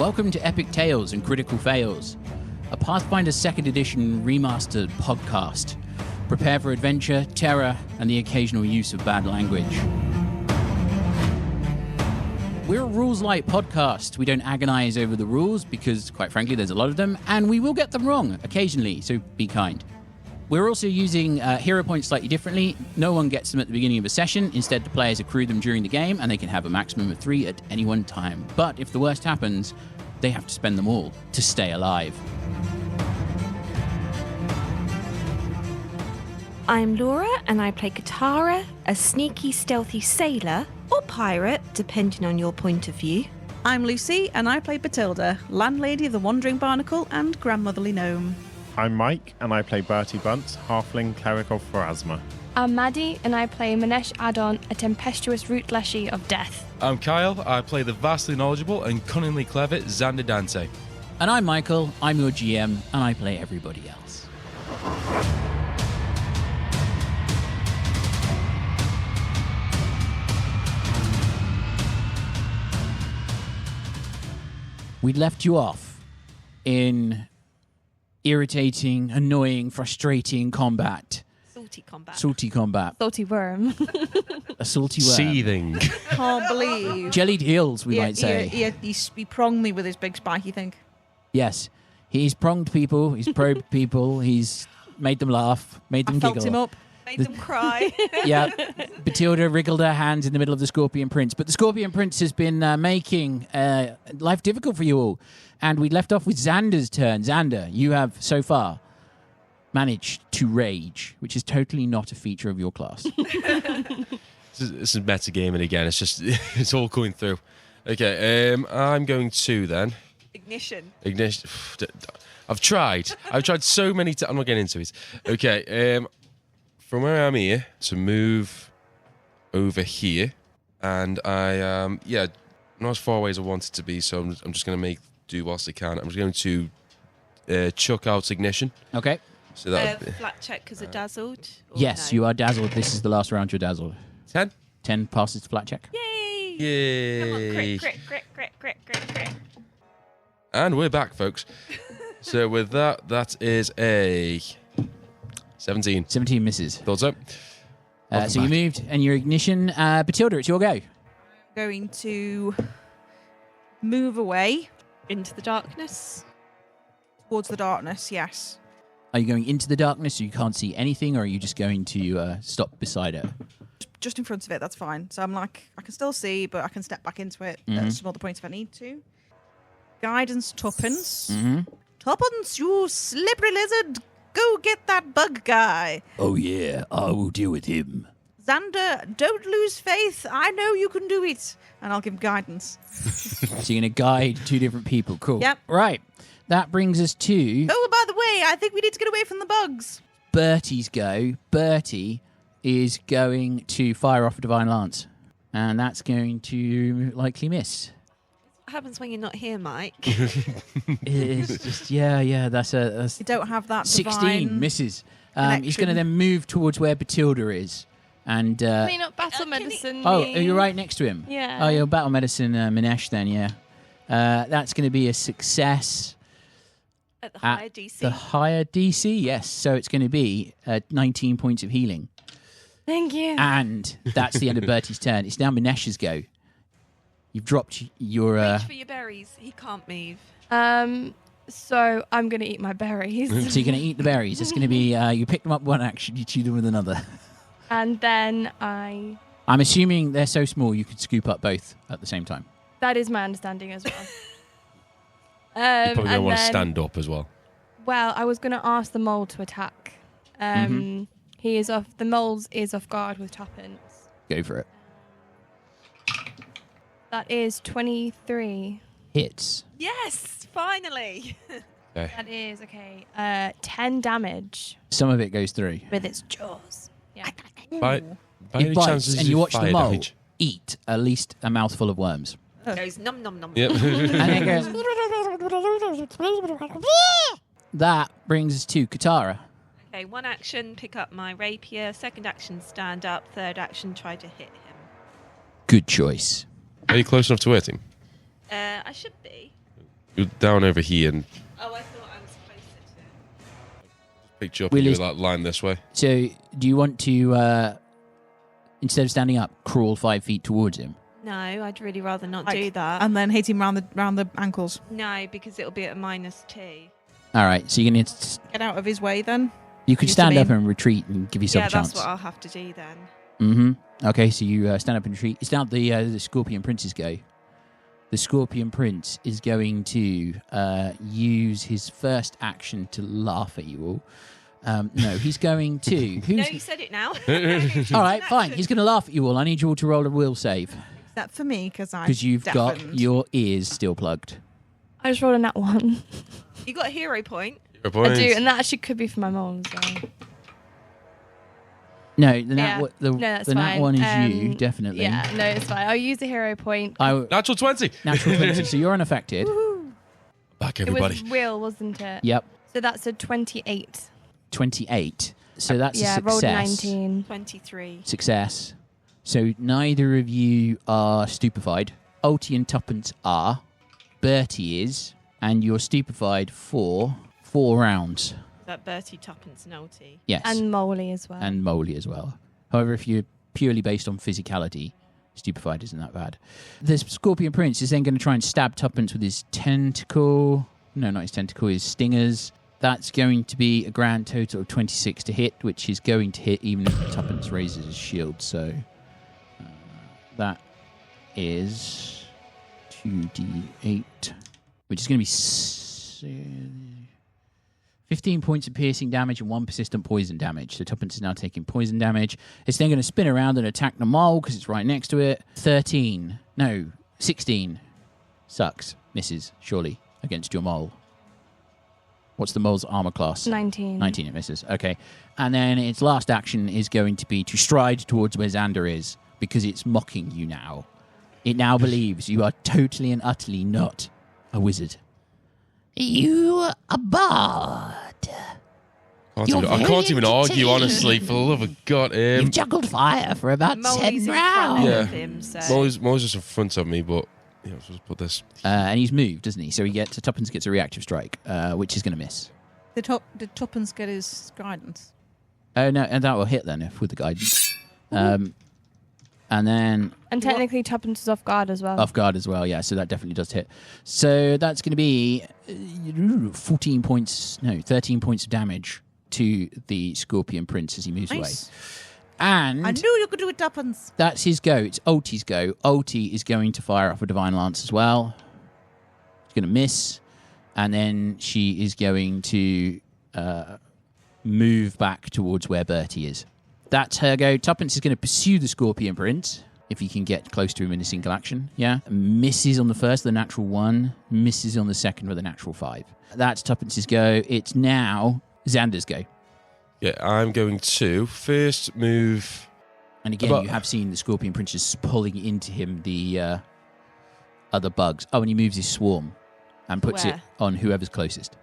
Welcome to Epic Tales and Critical Fails, a Pathfinder 2nd Edition Remastered podcast. Prepare for adventure, terror, and the occasional use of bad language. We're a rules-light podcast. We don't agonize over the rules because, quite frankly, there's a lot of them, and we will get them wrong occasionally, so be kind. We're also using hero points slightly differently. No one gets them at the beginning of a session. Instead, the players accrue them during the game, and they can have a maximum of 3 at any one time. But if the worst happens, they have to spend them all to stay alive. I'm Laura, and I play Katarra, a sneaky, stealthy sailor, or pirate, depending on your point of view. I'm Lucy, and I play Bethilde, landlady of the Wandering Barnacle and grandmotherly gnome. I'm Mike, and I play Bertie Bunce, halfling cleric of Pharasma. I'm Maddy, and I play Minesh Adon, a tempestuous root leshy of death. I'm Kyle, I play the vastly knowledgeable and cunningly clever Xander Dante. And I'm Michael, I'm your GM, and I play everybody else. We'd left you off in irritating, annoying, frustrating combat. Salty combat. Salty combat. Salty worm. A salty worm. Seething. Can't believe. Jellied heels, we might say. He pronged me with his big spiky thing. Yes. He's pronged people, he's probed people, he's made them laugh, made them giggle. Fucked him up. Made them cry. Yeah. Bethilde wriggled her hands in the middle of the Scorpion Prince. But the Scorpion Prince has been making life difficult for you all. And we left off with Xander's turn. Xander, you have so far managed to rage, which is totally not a feature of your class. This is metagaming again. It's just, it's all coming through. Okay, I'm going to then. Ignition. I've tried so many times. I'm not getting into it. Okay, from where I'm here to move over here, and I not as far away as I wanted to be, so I'm just going to do whilst I can. I'm just going to chuck out ignition. Okay. So that Flat check because of dazzled. Yes, you are dazzled. This is the last round you're dazzled. 10. 10 passes to flat check. Yay! Yay! Come on, crit. And we're back, folks. So with that is a 17. 17 misses. Thought so. So you moved and your ignition. Bethilde, it's your go. Going to move away Into the darkness. towards the darkness, yes. Are you going into the darkness so you can't see anything, or are you just going to stop beside it? Just in front of it, that's fine. So I'm like, I can still see, but I can step back into it Mm-hmm. at some other points if I need to. Guidance tuppence. Mm-hmm. Tuppence, you slippery lizard. Go get that bug guy. Oh, yeah, I will deal with him. Xander, don't lose faith. I know you can do it. And I'll give him guidance. So you're going to guide 2 different people. Cool. Yep. Right. That brings us to Oh, by the way, I think we need to get away from the bugs. Bertie's go. Bertie is going to fire off a Divine Lance. And that's going to likely miss. What happens when you're not here, Mike? It's just, yeah, that's You don't have that 16 divine misses. He's connection. going to then move towards where Bethilde is. And Can he not battle medicine? oh, me? you're right next to him. Yeah. Oh, you're battle medicine Minesh then, yeah. That's going to be a success At the at higher DC. the higher DC, yes. So it's going to be 19 points of healing. Thank you. And that's the end of Bertie's turn. It's now Minesh's go. You've dropped your... Reach for your berries. He can't move. So I'm going to eat my berries. so you're going to eat the berries. It's going to be... you pick them up one action, you chew them with another. And then I'm assuming they're so small you could scoop up both at the same time. that is my understanding as well. You're probably going to want to then- stand up as well. Well, I was going to ask the mole to attack. He is off. The mole is off guard with tuppence. Go for it. That is 23. Hits. Yes, finally. Okay. That is, okay, 10 damage Some of it goes through. with its jaws. Yeah. By It any bites, chance, and you watch the fire mole damage? eat at least a mouthful of worms. Goes num num num. Yep. And it goes... That brings us to Katarra. Okay, 1 action, pick up my rapier. 2nd action, stand up. 3rd action, try to hit him. Good choice. Are you close enough to hit him? I should be. You're down over here and Oh, I thought I was closer to. picked you up We'll and you lose- were like line this way. So, do you want to, instead of standing up, crawl 5 feet towards him? No, I'd really rather not Like, do that. And then hit him round the ankles. No, because it'll be at a -2. All right, so you're going to... Get out of his way then. You could Use stand the up beam. and retreat and give yourself Yeah, a chance. that's what I'll have to do then. Mm-hmm. Okay, so you stand up and retreat. It's now the Scorpion Prince's go. The Scorpion Prince is going to use his first action to laugh at you all. No, he's going to... No, Who's... you said it now. All right, fine. He's going to laugh at you all. I need you all to roll a will save Except for me, because because you've got your ears still plugged. I just rolled a nat 1. You got a hero point. Your I point. do, and that actually could be for my mom. So. No, the nat, Yeah. the, No, that's the nat fine. one is you, definitely. Yeah, no, it's fine. I'll use the hero point. Natural 20. Natural 20, so you're unaffected. Back, It everybody. was Will, wasn't it? Yep, So that's a 28. 28. So that's Yeah, a rolled success. 19. 23. Success. So neither of you are stupefied. Ulti and Tuppence are. Bertie is. And you're stupefied for 4 rounds. That Bertie, Tuppence, and Ulti. Yes. And Molly as well. And Moley as well. However, if you're purely based on physicality, stupefied isn't that bad. The Scorpion Prince is then going to try and stab Tuppence with his tentacle. No, not his tentacle, his stingers. That's going to be a grand total of 26 to hit, which is going to hit even if Tuppence raises his shield. So that is 2d8, which is going to be 15 points of piercing damage and 1 persistent poison damage. So Tuppence is now taking poison damage. It's then going to spin around and attack the mole because it's right next to it. 16. Sucks. Misses, surely, against your mole. What's the mole's armor class? 19. 19, it misses. Okay. And then its last action is going to be to stride towards where Xander is because it's mocking you now. It now believes you are totally and utterly not a wizard. You a bard. I can't even argue, honestly, for the love of God. You've juggled fire for about Molly's 10 in front rounds. Yeah. of him, so. Molly's just in front of me, but yeah, let's just put this. And he's moved, doesn't he? So Tuppence gets a reactive strike, which is going to miss. Did Tuppence get his guidance? Oh, no, and that will hit then with the guidance. And then And technically Tuppence is off guard as well. off guard as well, yeah, so that definitely does hit. So that's going to be 13 points of damage to the Scorpion Prince as he moves away. Nice. And I knew you could do it, Tuppence. that's his go. It's Ulti's go. Ulti is going to fire off a Divine Lance as well. It's going to miss. And then she is going to move back towards where Bertie is. That's her go. Tuppence is going to pursue the Scorpion Prince, if he can get close to him in a single action. Yeah. Misses on the first, the natural 1. Misses on the second with a natural 5. That's Tuppence's go. It's now Xander's go. Yeah, I'm going to first move. And again, But- you have seen the Scorpion Prince just pulling into him the other bugs. Oh, and he moves his swarm and puts it Where? on whoever's closest.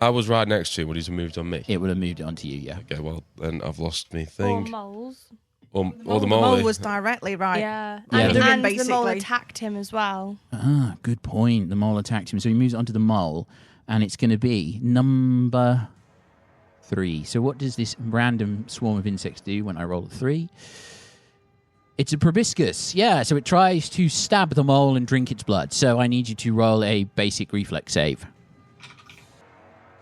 I was right next to him, but he's moved on me. It would have moved it onto you, yeah. Okay, well, then I've lost me Or thing. moles. Or the The Molly. mole was directly right. Yeah. Yeah, And, the- and the mole basically. attacked him as well. Ah, good point. The mole attacked him. So he moves onto the mole, and it's going to be number 3. So what does this random swarm of insects do when I roll a 3? It's a proboscis. Yeah, so it tries to stab the mole and drink its blood. So I need you to roll a basic reflex save.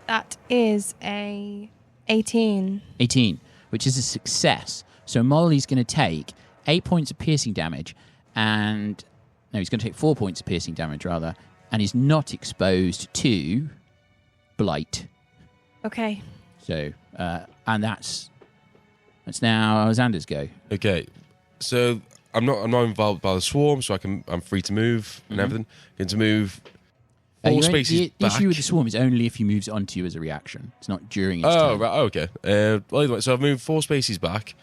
That is a 18. 18, which is a success. So Molly's going to take 8 points of piercing damage, and... No, he's going to take 4 points of piercing damage, rather, and is not exposed to blight. Okay. So, and that's now Xander's go. Okay, so I'm not involved by the swarm, so I'm free to move and everything. Going to move 4 You spaces the back. issue with the swarm is only if he moves onto you as a reaction. It's not during its Oh, turn. right, okay. Well, either way, so I've moved 4 spaces back.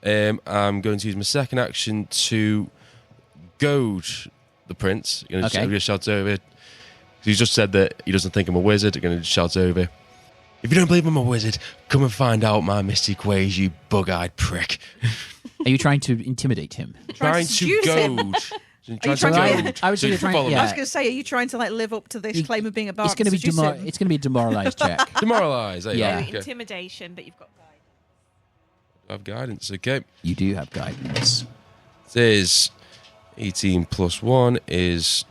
I'm going to use my second action to goad the prince. I'm going to Okay. shout over. He's just said that he doesn't think I'm a wizard. I'm going to shout over. If you don't believe I'm a wizard, come and find out my mystic ways, you bug-eyed prick. Are you trying to intimidate him? Trying to seduce him. goad. Trying to trying go to- and- I would so say you you're trying- follow me. yeah. I was going to say, are you trying to live up to this claim of being a bard? It's going to be Too soon? it's going to be a demoralized check. Demoralise. There you Yeah. are. No Okay. intimidation, but you've got guidance. I have guidance. Okay. You do have guidance. It is 18 plus 1 is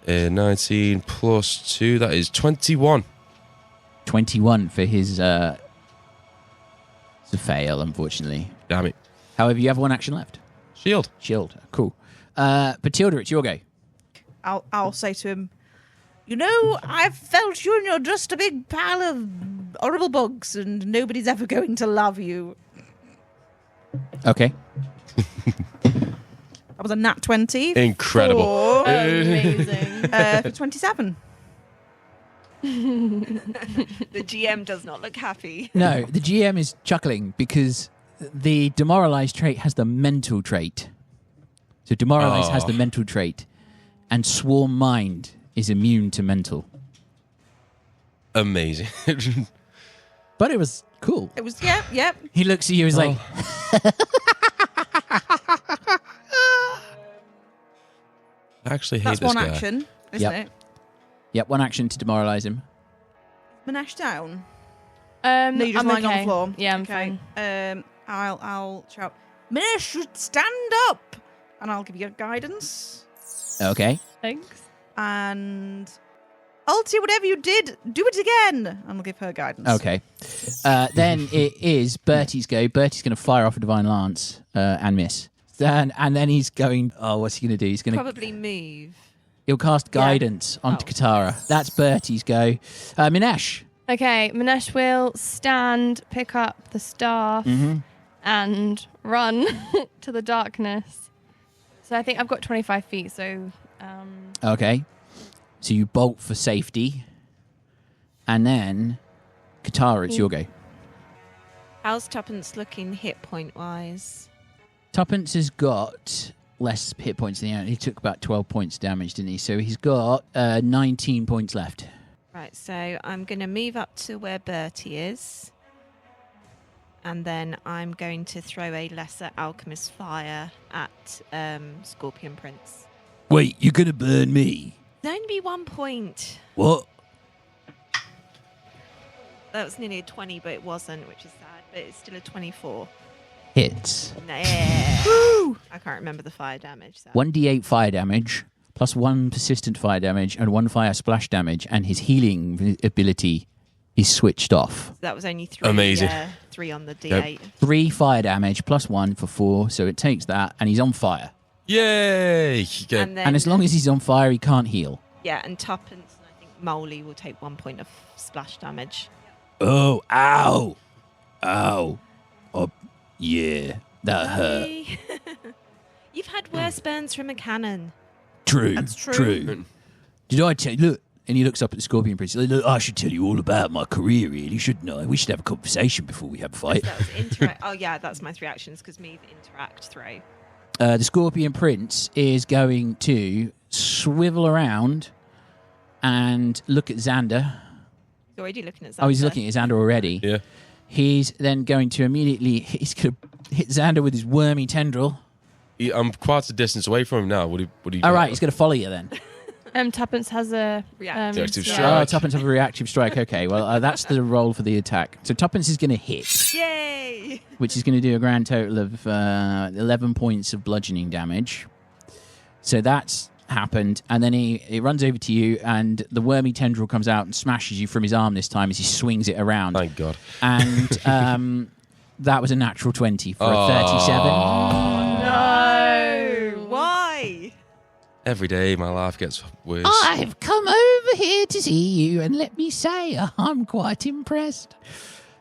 19 plus 2. That is 21. 21 for his. It's a fail, unfortunately. Damn it. However, you have one action left. Shield. Shield. Cool. Bethilde, it's your go. I'll say to him, you know, I've felt you and you're just a big pile of horrible bugs and nobody's ever going to love you. Okay. That was a nat 20. Incredible. For, Amazing. for 27. The GM does not look happy. No, the GM is chuckling because the demoralized trait has the mental trait. So demoralized has the mental trait, and swarm mind is immune to mental. Amazing. But it was cool. It was, yep. He looks at you, he's like, I actually hate That's this one guy. action, isn't Yep. it? yep, one action to demoralize him. Minesh down. No, No, you're just I'm lying on okay. the floor. Yeah, I'm okay. fine. I'll shout, Minesh should stand up, and I'll give you guidance. Okay. Thanks. And Ulti, whatever you did, do it again. And I'll give her guidance. Okay. Then it is Bertie's go. Bertie's going to fire off a Divine Lance and miss. And then he's going, what's he going to do? He's going to... Probably move. He'll cast Guidance onto Katarra. That's Bertie's go. Minesh. Okay, Minesh will stand, pick up the staff, and run to the darkness. So I think I've got 25 feet, so... Okay. So you bolt for safety. And then, Katarra, it's your go. How's Tuppence looking hit point wise? Tuppence has got less hit points than he took about 12 points damage, didn't he? So he's got 19 points left. Right, so I'm going to move up to where Bertie is. And then I'm going to throw a lesser alchemist fire at Scorpion Prince. Wait, you're going to burn me? There'll only be 1 point. What? That was nearly a 20, but it wasn't, which is sad. But it's still a 24. Hits. Nah. I can't remember the fire damage. So. 1d8 fire damage, plus 1 persistent fire damage, and 1 fire splash damage, and his healing ability is switched off. So that was only 3. Amazing. 3 on the D8. 3 fire damage, plus 1 for 4, so it takes that, and he's on fire. Yay! Okay. And then, And as long as he's on fire, he can't heal. yeah, and Tuppence and I think Moley will take 1 point of splash damage. Oh, ow! Ow. Oh, yeah, that hurt. Hey. You've had worse burns from a cannon. True. That's true. Did I tell you? Look, and he looks up at the Scorpion Prince. Look, I should tell you all about my career, really, shouldn't I? We should have a conversation before we have a fight. That was interact. Oh yeah, that's my 3 actions because move, interact, throw. The Scorpion Prince is going to swivel around and look at Xander. He's already looking at Xander. Oh, he's looking at Xander already. Yeah. He's then going to immediately... He's going to hit Xander with his wormy tendril. I'm quite a distance away from him now. What do you All right, he's going to follow you then. Tuppence has a... Reactive. Reactive yeah. strike. Oh, Tuppence have a reactive strike. Okay, well, that's the roll for the attack. So Tuppence is going to hit, Yay! which is going to do a grand total of 11 points of bludgeoning damage. So that's happened. And then he runs over to you, and the wormy tendril comes out and smashes you from his arm this time as he swings it around. Thank God. And that was a natural 20 for a 37. No! Why? Every day my life gets worse. I've come over here to see you, and let me say, I'm quite impressed.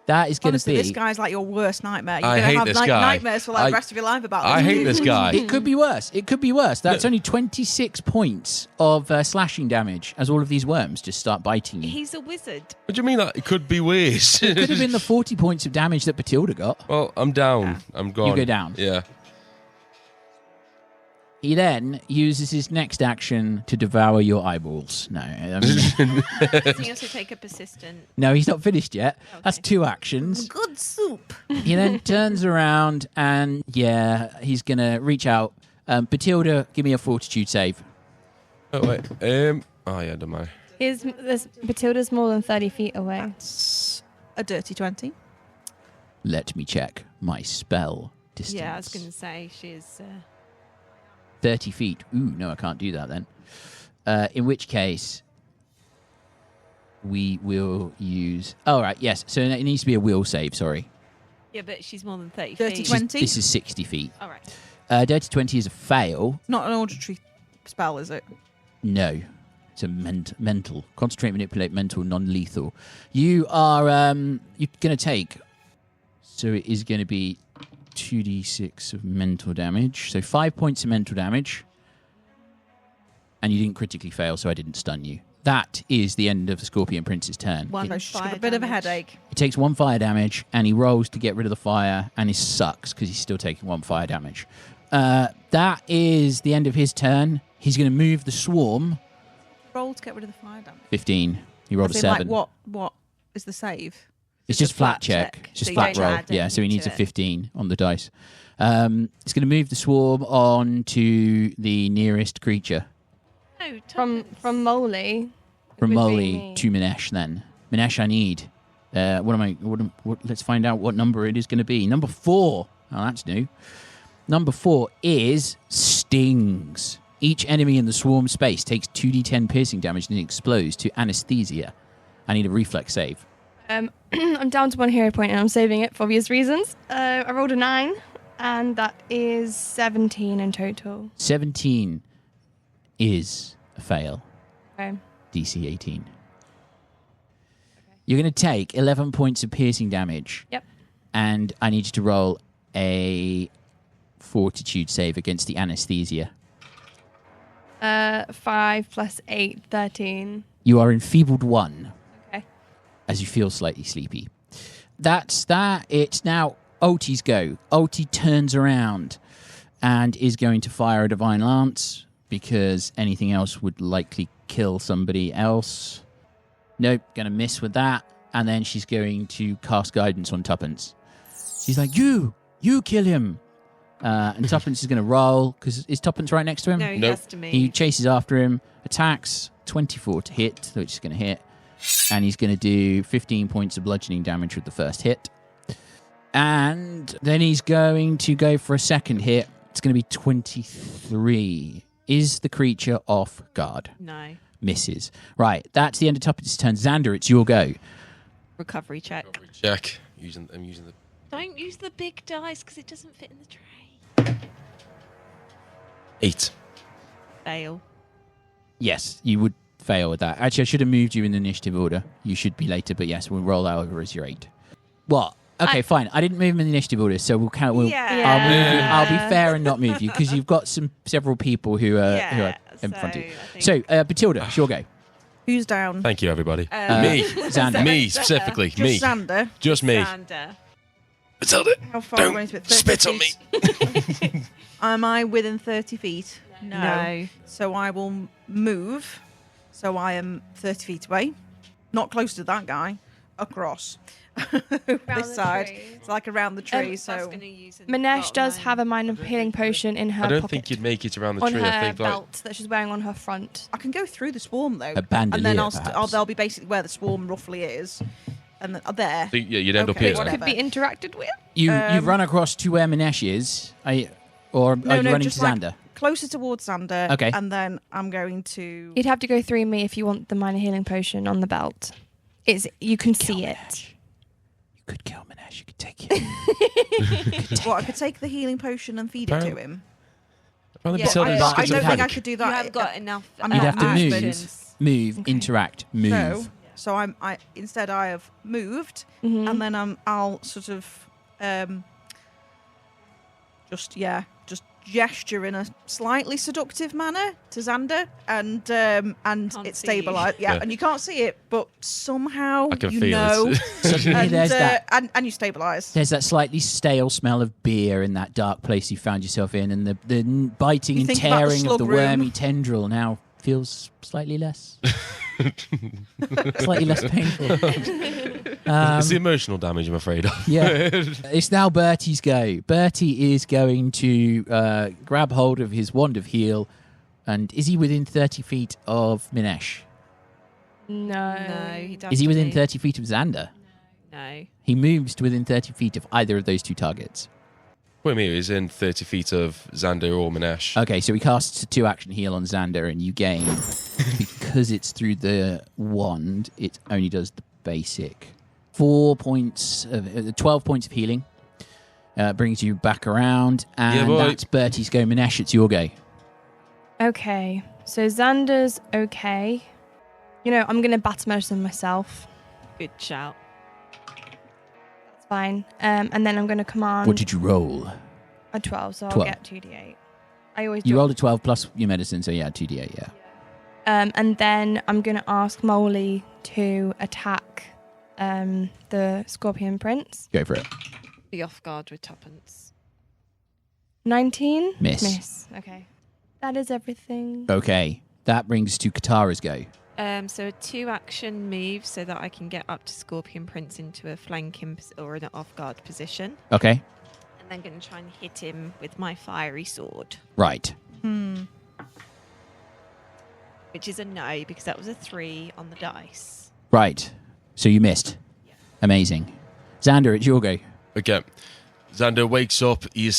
That is going to Honestly, be... this guy's like your worst nightmare. You're I going to hate have this guy. nightmares for like the rest of your life about this. I hate this guy. It could be worse. It could be worse. That's only 26 points of slashing damage as all of these worms just start biting you. He's a wizard. What do you mean that it could be worse? It could have been the 40 points of damage that Bethilde got. Well, I'm down. I'm gone. You go down. Yeah. He then uses his next action to devour your eyeballs. No, I mean, Does he also take a persistent? no, he's not finished yet. That's 2 actions. Good soup. He then turns around and, he's going to reach out Bethilde, give me a fortitude save. Oh, wait. Oh, yeah, don't mind. Bethilde's more than 30 feet away. That's a dirty 20. Let me check my spell distance. Yeah, I was going to say she's. 30 feet. Ooh, no, I can't do that then. In which case, we will use... Oh, right, yes. So it needs to be a will save, sorry. Yeah, but she's more than 30 30, feet. 20. This is 60 feet. All right. Dirty 20 is a fail. Not an auditory spell, is it? No. It's a mental. Concentrate, manipulate, mental, non-lethal. You are... you're going to take... So it is going to be 2d6 of mental damage. So 5 points of mental damage. And you didn't critically fail, so I didn't stun you. That is the end of the Scorpion Prince's turn. One No, she's got fire a bit of a damage. headache. He takes 1 fire damage, and he rolls to get rid of the fire, and he sucks because he's still taking 1 fire damage. That is the end of his turn. He's going to move the swarm. Roll to get rid of the fire damage. 15. He rolled a As in, 7. Like, what is the save? It's It's just a flat flat check. check, It's just so you flat don't roll. add Yeah, so he anything needs a to it. 15 on the dice. He's going to move the swarm on to the nearest creature. No, From Moley. From would be Molly me. to Minesh then. Minesh, I need. Let's find out what number it is going to be. Number 4. Oh, that's new. Number 4 is stings. Each enemy in the swarm space takes 2d10 piercing damage and explodes to anesthesia. I need a reflex save. I'm down to 1 hero point and I'm saving it for obvious reasons. I rolled a 9 and that is 17 in total. 17 is a fail. Okay. DC 18. You're going to take 11 points of piercing damage. Yep. And I need you to roll a fortitude save against the anesthesia. 5 plus 8, 13. You are enfeebled 1 Okay. as you feel slightly sleepy. That's that. It's now Ulti's go. Ulti turns around and is going to fire a Divine Lance because anything else would likely kill somebody else. Nope, going to miss with that. And then she's going to cast Guidance on Tuppence. She's like, you kill him. And Tuppence is going to roll, because is Tuppence right next to him? No, he Nope. has to move. He chases after him, attacks, 24 to hit, which is going to hit. And he's going to do 15 points of bludgeoning damage with the first hit. And then he's going to go for a second hit. It's going to be 23. Is the creature off guard? No. Misses. Right, that's the end of Tuppence's turn. Xander, it's your go. Recovery check. Check. I'm using the... Don't use the big dice because it doesn't fit in the tray. 8. Fail. Yes, you would fail with that. Actually, I should have moved you in the initiative order. You should be later, but yes, we'll roll that over as your 8. What? Okay, fine. I didn't move him in the initiative order, so we'll count. Yeah. I'll move you. Yeah. I'll be fair and not move you because you've got several people who are in front of you. So, Bethilde, it's your go. Who's down? Thank you, everybody. Me. Xander. Me, specifically. Just me. Xander. Just me. Xander. Bethilde, How far don't away is it? 30 spit on me. feet? Am I within 30 feet? No. So I will move. So I am 30 feet away. Not close to that guy. Across. the this side. tree. It's like around the tree. That's so gonna use a Minesh bottom does line. have a minor healing potion in her I don't pocket. think you'd make it around the on tree. her I think belt that she's wearing on her front. I can go through the swarm though. A bandolier, and then perhaps. they'll be basically where the swarm roughly is. And there. So, yeah, you'd end up Okay, here. whatever. Could be interacted with. You've run across to where Minesh is. Are you running just to Xander? Closer towards Xander. Okay. And then I'm going to. You'd have to go through me if you want the minor healing potion on the belt. You can see it. You could kill Minesh. You could take it. What, I could take the healing potion and feed it to him. Apparently Yeah, Bethilde I- is I I good don't with think I havoc. could do You that. have got enough. I'm You'd not have to move. actions. Move, Okay. interact, move. So I instead I have moved, Mhm. and then I'll sort of just gesture in a slightly seductive manner to Xander, and Can't it's see you. stabilised. Yeah, Yeah. and you can't see it, but somehow I can you feel know, it. Suddenly and, there's that. and you stabilise. There's that slightly stale smell of beer in that dark place you found yourself in, and the biting You and think about the tearing of slug the room. wormy tendril now feels slightly less, slightly less painful. It's the emotional damage I'm afraid of. Yeah. It's now Bertie's go. Bertie is going to grab hold of his wand of heal. And is he within 30 feet of Minesh? No, he doesn't. Is he within 30 feet of Xander? No. He moves to within 30 feet of either of those two targets. Wait a minute, he's in 30 feet of Xander or Minesh. Okay, so he casts a 2-action heal on Xander, and you gain, because it's through the wand, it only does the basic 12 points of healing. Brings you back around, and that's Bertie's go. Minesh, it's your go. Okay, so Xander's okay. You know, I'm going to battle medicine myself. Good shout. That's fine. And then I'm going to command... What did you roll? A 12, so 12. I'll get 2d8. I always You do. rolled a 12 plus your medicine, so yeah, 2d8, yeah. And then I'm going to ask Molly to attack the Scorpion Prince. Go for it. Be off guard with tuppence. 19? Miss. Okay. That is everything. Okay, that brings to Katarra's go. So a 2-action move so that I can get up to Scorpion Prince into a flanking or an off-guard position. Okay. And then going to try and hit him with my fiery sword. Right. Which is a no, because that was a 3 on the dice. Right. So you missed. Yeah. Amazing. Xander, it's your go. Okay. Xander wakes up. He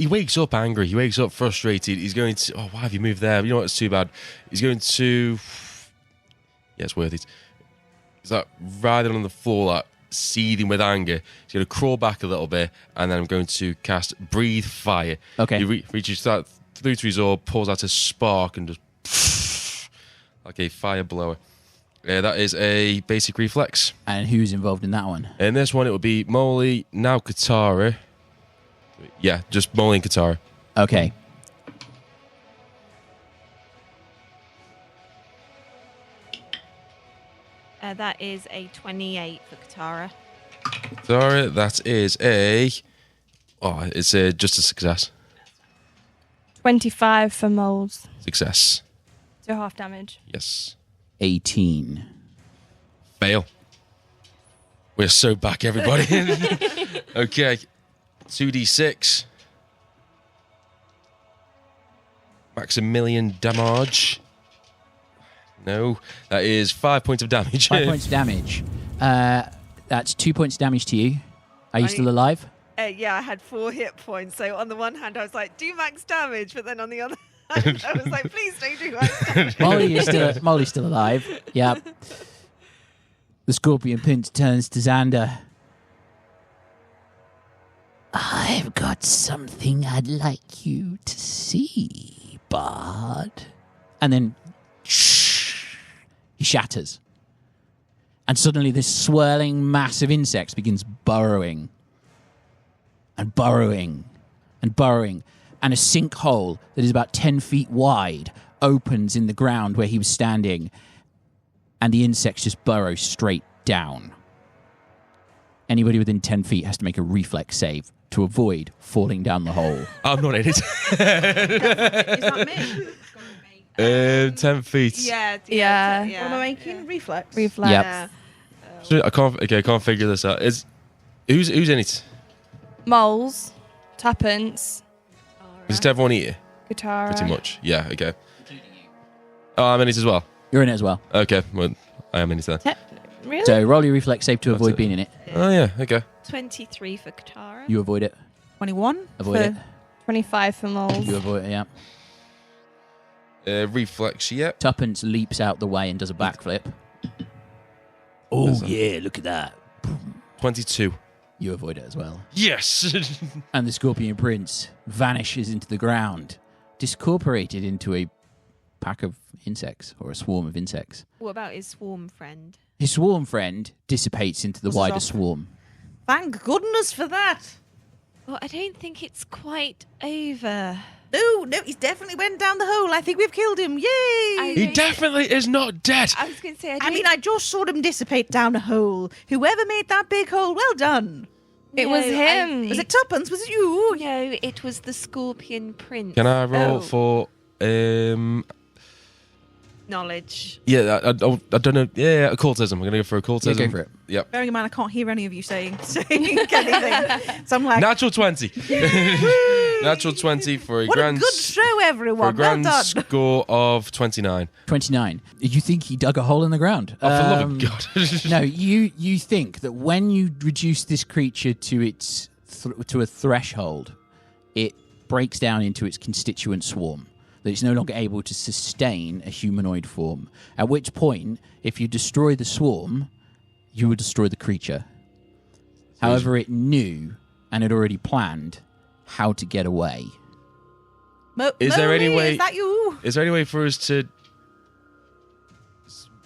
wakes up angry. He wakes up frustrated. He's going to... Oh, why have you moved there? You know what? It's too bad. He's going to... Yeah, it's worth it. He's like writhing on the floor, like seething with anger. He's going to crawl back a little bit, and then I'm going to cast Breathe Fire. Okay. He reaches that through to his orb, pulls out a spark, and just... like a fire blower. That is a basic reflex. And who's involved in that one? In this one, it would be Molly, now Katarra. Yeah, just Molly and Katarra. Okay. That is a 28 for Katarra. Katarra, that is a... Oh, it's just a success. 25 for moles. Success. So half damage. Yes. 18. Fail. We're so back, everybody. Okay. 2d6. Maximilian damage. No. That is 5 points of damage. 5 points of damage. That's 2 points of damage to you. Are you still alive? Yeah, I had 4 hit points. So on the one hand, I was like, do max damage. But then on the other hand, I was like, please don't do max damage. Molly's still alive. Yep. The Scorpion Prince turns to Xander. I've got something I'd like you to see, bud. And then he shatters. And suddenly this swirling mass of insects begins burrowing and burrowing and burrowing. And a sinkhole that is about 10 feet wide opens in the ground where he was standing. And the insects just burrow straight down. Anybody within 10 feet has to make a reflex save to avoid falling down the hole. I'm not in it. Is that me? 10 feet. Yeah. Yeah. Yeah. What am I making? Reflex. Reflex. Yep. Yeah. I can't figure this out. Who's in it? Moles. Tuppence. Is it everyone here? Katarra. Pretty much. Yeah, okay. Oh, I'm in it as well. You're in it as well. Okay, well, I am in it then. Really? So roll your reflex save to That's avoid it. being in it. Oh, yeah, okay. 23 for Katarra. You avoid it. 21. Avoid For it. 25 for moles. You avoid it, yeah. Reflex, yeah. Tuppence leaps out the way and does a backflip. Oh, Does that? yeah, look at that. 22. You avoid it as well. Yes! And the Scorpion Prince vanishes into the ground, discorporated into a pack of insects or a swarm of insects. What about his swarm friend? His swarm friend dissipates into the wider swarm. Thank goodness for that. Well, I don't think it's quite over. No, he's definitely went down the hole. I think we've killed him. Yay! He definitely is not dead! I was going to say, I just saw him dissipate down a hole. Whoever made that big hole, well done. It was him. Was it Tuppence? Was it you? No, it was the Scorpion Prince. Can I roll Oh. for... No, knowledge. Yeah, I don't know. Yeah, occultism. I'm going to go for occultism. Yeah, go for it. Yep. Bearing in mind, I can't hear any of you saying anything. So I'm like, Natural 20. Natural 20 for a what grand a good show, everyone. for a grand well done. score of 29. 29. You think he dug a hole in the ground? Oh, for the love of God. No, you think that when you reduce this creature to its to a threshold, it breaks down into its constituent swarm. That it's no longer able to sustain a humanoid form. At which point, if you destroy the swarm, you would destroy the creature. However, it knew and had already planned how to get away. Is there any way? Is that you? Is there any way for us to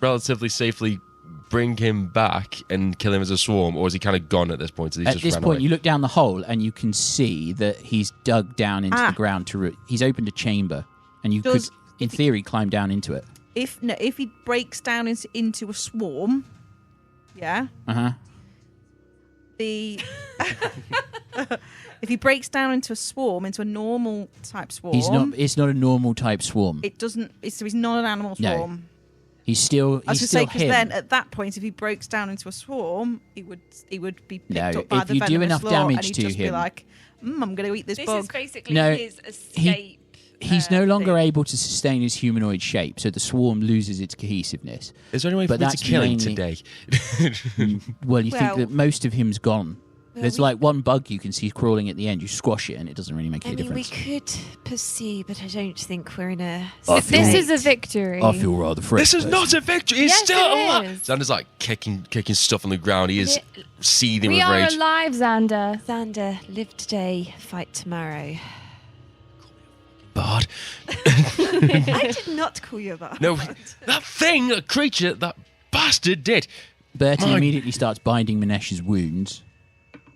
relatively safely bring him back and kill him as a swarm, or is he kind of gone at this point? At this point, you look down the hole and you can see that he's dug down into the ground he's opened a chamber, and you could, in theory, climb down into it. If he breaks down into a swarm, yeah. If he breaks down into a swarm, into a normal type swarm, It's not a normal type swarm. it doesn't. So he's not an animal No. swarm. He's still. I was He's going still to say, because him. then at that point, if he breaks down into a swarm, he would be picked No, up by if the you do venomous enough law, damage and he'd to just be him- like, I'm going to eat this This bug. is basically No, his escape. He's no longer thing. able to sustain his humanoid shape, so the swarm loses its cohesiveness. Is there any way for But me to that's kill him mainly- today? Well, you think Well- that most of him's gone. Well, There's like one bug you can see crawling at the end. You squash it, and it doesn't really make I any mean, we difference. could pursue, but I don't think we're in a. I feel- This is a victory. I feel rather fresh. This is not a victory. He's Yes, still it alive. is. Xander's like kicking stuff on the ground. He is seething We with are rage. alive, Xander. Xander, live today, fight tomorrow. Bard. I did not call you that. No, that thing, a creature, that bastard did. Bertie My- immediately starts binding Minesh's wounds,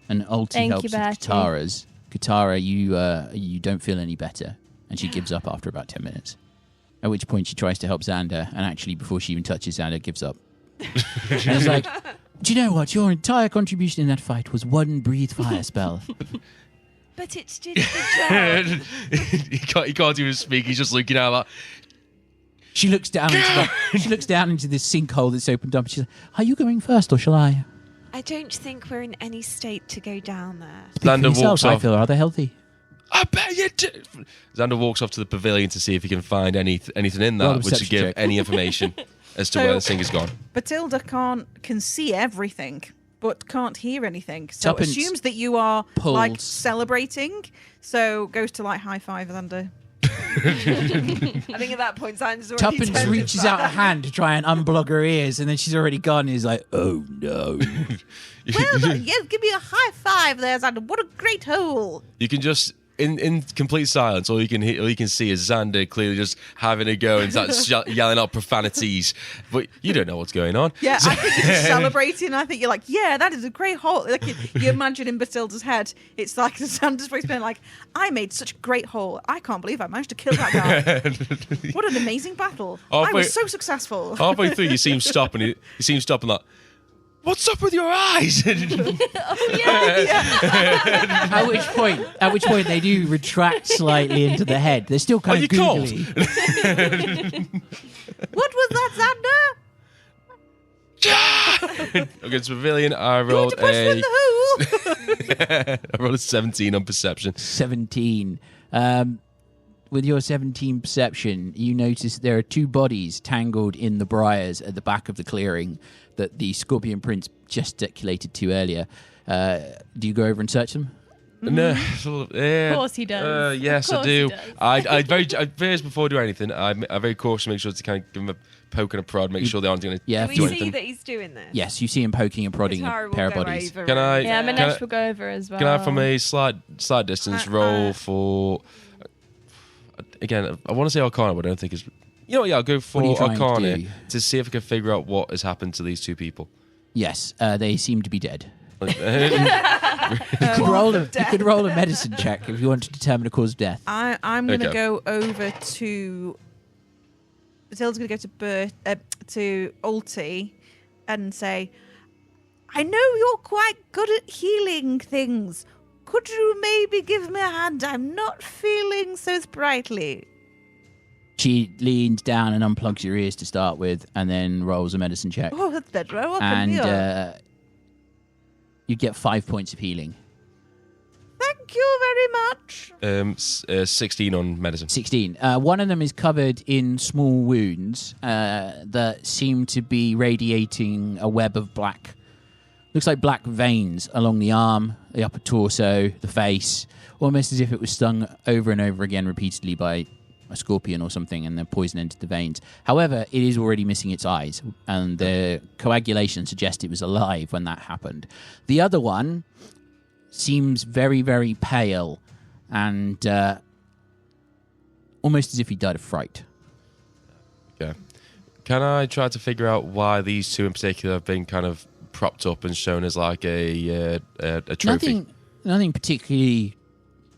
and Ulti Thank helps you, with Bertie. Katarra's. Katarra, you don't feel any better, and she gives up after about 10 minutes. At which point she tries to help Xander, and actually before she even touches Xander, gives up. And it's like, do you know what? Your entire contribution in that fight was one breathe fire spell. But it did the job. he can't even speak. He's just looking out like, She looks down into this sinkhole that's opened up. And she's like, "Are you going first, or shall I?" I don't think we're in any state to go down there. Speak for Xander walks yourself, I off. feel rather healthy. I bet you do. Xander walks off to the pavilion to see if he can find anything in Roll a that which would perception give check. any information as to So- where this thing is gone. Bethilde can see everything, but can't hear anything. So Tuppence assumes that you are pulls- like celebrating. So goes to like high five Xander. I think at that point, Xander's already Tuppence turned reaches his out a back. hand to try and unblock her ears, and then she's already gone. And he's like, "Oh no!" Well done. Yes, give me a high five there, Xander. What a great hole. You can just in complete silence, all you can see is Xander clearly just having a go and starts yelling out profanities, but you don't know what's going on. Yeah, I think you're just celebrating. I think you're like, yeah, that is a great hole. Like you imagine in Bethilde's head, it's like Xander's voice being like, I made such a great hole. I can't believe I managed to kill that guy. What an amazing battle. I Halfway- was so successful. Halfway through, you see him stop, and he seems stopping like, "What's up with your eyes?" At which point they do retract slightly into the head. They're still kind Are of you cold? googly. What was that, Xander? Against Pavilion, I You want rolled to push me in a the hole? I rolled a 17 on perception. 17. With your 17 perception, you notice there are two bodies tangled in the briars at the back of the clearing that the Scorpion Prince gesticulated to earlier. Do you go over and search them? No, Of course he does. Yes, Of I course do. he does. I first before I do anything, I'm very cautious to make sure to kind of give him a poke and a prod, make sure they aren't going to Yeah, Do do we see anything. that he's doing this? Yes, you see him poking and prodding Katarra a will pair of go bodies. over Can I- and, Yeah, Can Minesh I- will go over as well. Can I, from a slight distance, roll for? Again, I want to say Arcana, but I don't think it's. You know what? Yeah, I'll go for What are you trying to Arcana do? to see if I can figure out what has happened to these two people. Yes, they seem to be dead. Like, You could roll a medicine check if you want to determine a cause of death. I'm going to Okay. go over to. Bethilde's going to go to Ulti and say, I know you're quite good at healing things. Could you maybe give me a hand? I'm not feeling so sprightly. She leans down and unplugs your ears to start with, and then rolls a medicine check. Oh, that's better. What And can you get 5 points of healing. Thank you very much. 16 on medicine. 16. One of them is covered in small wounds that seem to be radiating a web of black. Looks like black veins along the arm, the upper torso, the face, almost as if it was stung over and over again repeatedly by a scorpion or something, and the poison entered the veins. However, it is already missing its eyes, and the coagulation suggests it was alive when that happened. The other one seems very, very pale, and almost as if he died of fright. Okay. Can I try to figure out why these two in particular have been kind of propped up and shown as like a trophy? Nothing particularly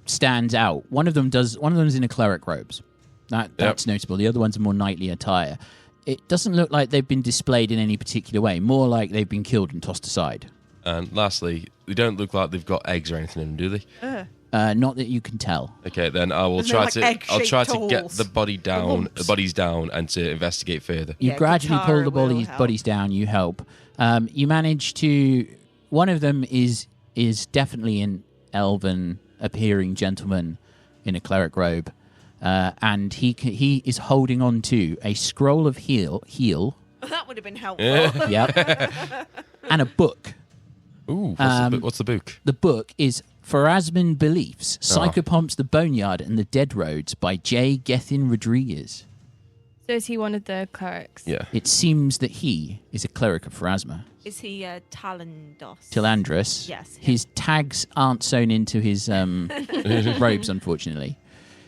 stands out. One of them is in a cleric robes. That's notable. The other one's a more knightly attire. It doesn't look like they've been displayed in any particular way. More like they've been killed and tossed aside. And lastly, they don't look like they've got eggs or anything in them, do they? Not that you can tell. Okay, then I will There's no, try like, to. egg-shaped I'll try to get holes. the body down, lumps. the bodies down, and to investigate further. You Yeah, gradually pull Katarra the will bodies help. down. You help. You manage to. One of them is definitely an elven appearing gentleman in a cleric robe, and he is holding on to a scroll of heal. That would have been helpful. Yep, and a book. Ooh, what's the book? The book is Pharasman Beliefs, Psychopomps, the Boneyard, and the Dead Roads by J. Gethin Rodriguez. So is he one of the clerics? Yeah. It seems that he is a cleric of Pharasma. Is he Talandos? Tilandris. Yes. His tags aren't sewn into his robes, unfortunately.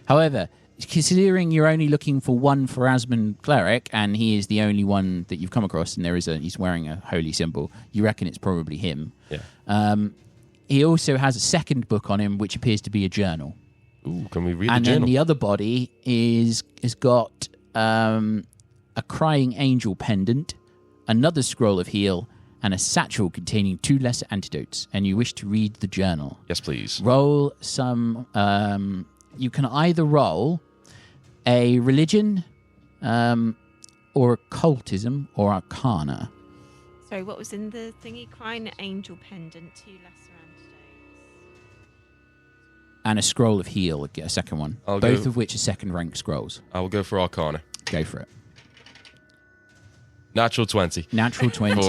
However, considering you're only looking for one Pharasman cleric, and he is the only one that you've come across, and he's wearing a holy symbol, you reckon it's probably him. Yeah. He also has a second book on him, which appears to be a journal. Ooh, can we read And the then journal? the other body has got a crying angel pendant, another scroll of heal, and a satchel containing 2 lesser antidotes. And you wish to read the journal. Yes, please. Roll some. You can either roll a religion, or occultism, or arcana. Sorry, what was in the thingy? Crying angel pendant, 2 lesser antidotes. And a scroll of heal, a second one. I'll Both go- of which are second rank scrolls. I will go for Arcana. Go for it. Natural 20 Natural 20.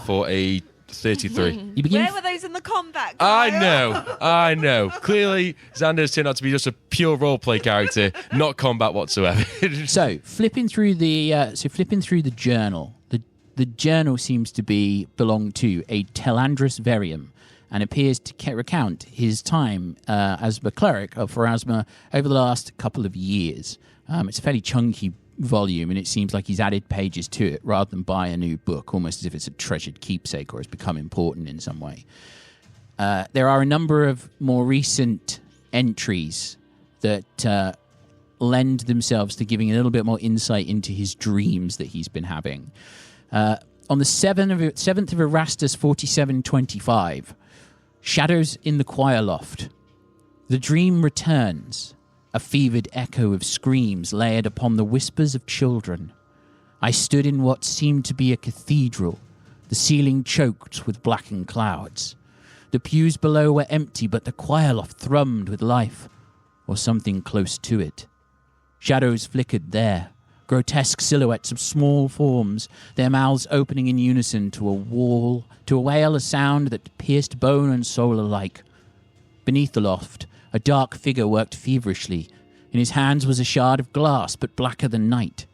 for a 33. You begin. Where were those in the combat? I Kyle? know. Clearly, Xander's turned out to be just a pure roleplay character, not combat whatsoever. So flipping through the journal, the journal seems to belong to a Telandris Verium, and appears to recount his time as a cleric of Pharasma over the last couple of years. It's a fairly chunky volume, and it seems like he's added pages to it rather than buy a new book, almost as if it's a treasured keepsake or has become important in some way. There are a number of more recent entries that lend themselves to giving a little bit more insight into his dreams that he's been having. On the 7th of Erastus 4725, shadows in the choir loft. The dream returns, a fevered echo of screams layered upon the whispers of children. I stood in what seemed to be a cathedral, the ceiling choked with blackened clouds. The pews below were empty, but the choir loft thrummed with life, or something close to it. Shadows flickered there, grotesque silhouettes of small forms, their mouths opening in unison to wail a sound that pierced bone and soul alike. Beneath the loft, a dark figure worked feverishly. In his hands was a shard of glass, but blacker than night.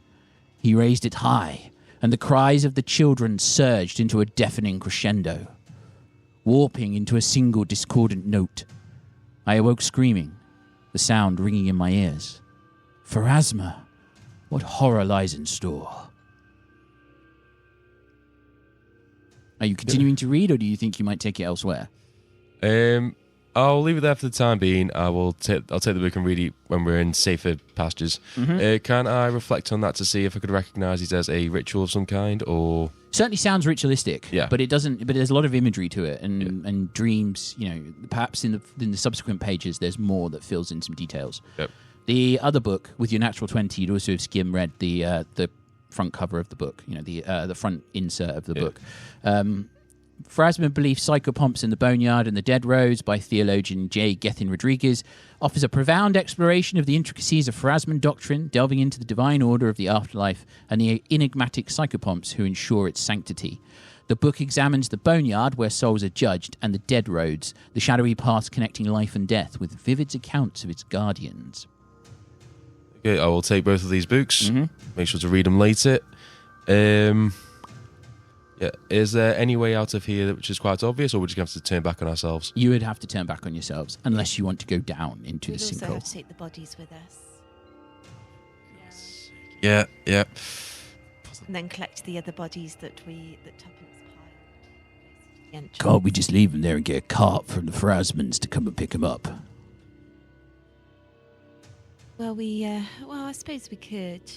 He raised it high, and the cries of the children surged into a deafening crescendo, warping into a single discordant note. I awoke screaming, the sound ringing in my ears. Pharasma, what horror lies in store? Are you continuing to read, or do you think you might take it elsewhere? I'll leave it there for the time being. I'll take the book and read it when we're in safer pastures. Can I reflect on that to see if I could recognise it as a ritual of some kind, or Certainly sounds ritualistic, Yeah. but it doesn't. But there's a lot of imagery to it, and dreams. You know, perhaps in the subsequent pages, there's more that fills in some details. Yep. The other book, with your natural 20, you'd also have skim read the front cover of the book, the front insert of the book. Phrasma Belief, Psychopomps in the Boneyard and the Dead Roads by theologian J. Gethin Rodriguez offers a profound exploration of the intricacies of Phrasman doctrine, delving into the divine order of the afterlife and the enigmatic psychopomps who ensure its sanctity. The book examines the Boneyard, where souls are judged, and the Dead Roads, the shadowy paths connecting life and death, with vivid accounts of its guardians. Okay, I will take both of these books. Mm-hmm. Make sure to read them later. Yeah, is there any way out of here which is quite obvious, or we're just going to have to turn back on ourselves? You would have to turn back on yourselves, unless you want to go down into We'd the also sinkhole. have to take the bodies with us. Yeah. And then collect the other bodies that Tuppence piled. Can't we just leave them there and get a cart from the Phrasmans to come and pick them up? Well, I suppose we could.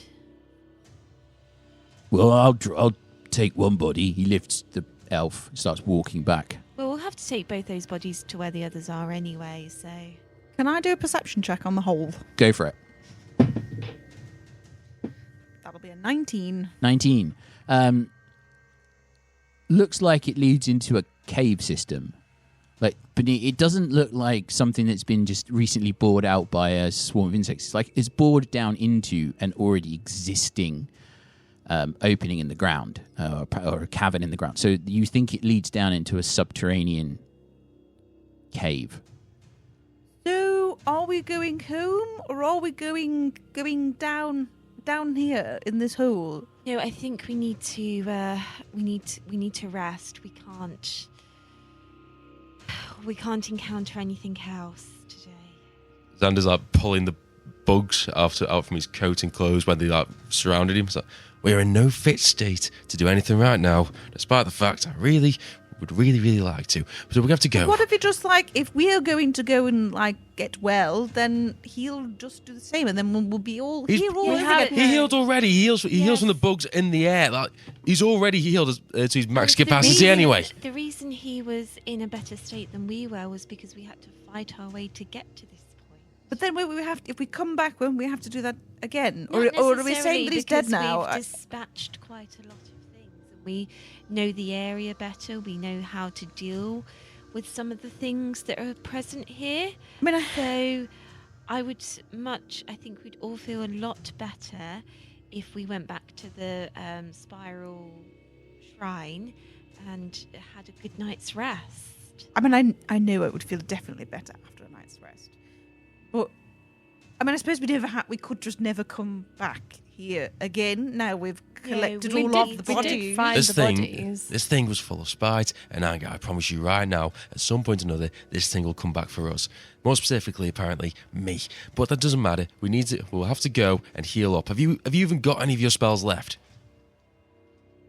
Well, I'll take one body. He lifts the elf, starts walking back. Well, we'll have to take both those bodies to where the others are anyway, so... Can I do a perception check on the hole? Go for it. That'll be a 19. 19. Looks like it leads into a cave system. But it doesn't look like something that's been just recently bored out by a swarm of insects. It's like it's bored down into an already existing opening in the ground, or a cavern in the ground. So you think it leads down into a subterranean cave. So, are we going home, or are we going down here in this hole? No, I think we need to rest. We can't encounter anything else today. Xander's like pulling the bugs out from his coat and clothes when they like surrounded him. So we're in no fit state to do anything right now, despite the fact I would really like to. So we have to go. What if just if we are going to go and get well, then he'll just do the same, and then we'll be all here all over again. He healed already. He heals from the bugs in the air. Like he's already healed to his max capacity anyway. The reason he was in a better state than we were was because we had to fight our way to get to this point. But then if we come back, when we have to do that again, Not or are we saying that he's dead because now? We've dispatched quite a lot of things, and we know the area better. We know how to deal with some of the things that are present here. So I think we'd all feel a lot better if we went back to the spiral shrine and had a good night's rest. I know it would feel definitely better after a night's rest. But I suppose we could just never come back here again. Now we've collected all of the bodies. This thing was full of spite and anger. I promise you right now, at some point or another, this thing will come back for us. More specifically, apparently, me. But that doesn't matter. We'll have to go and heal up. Have you even got any of your spells left?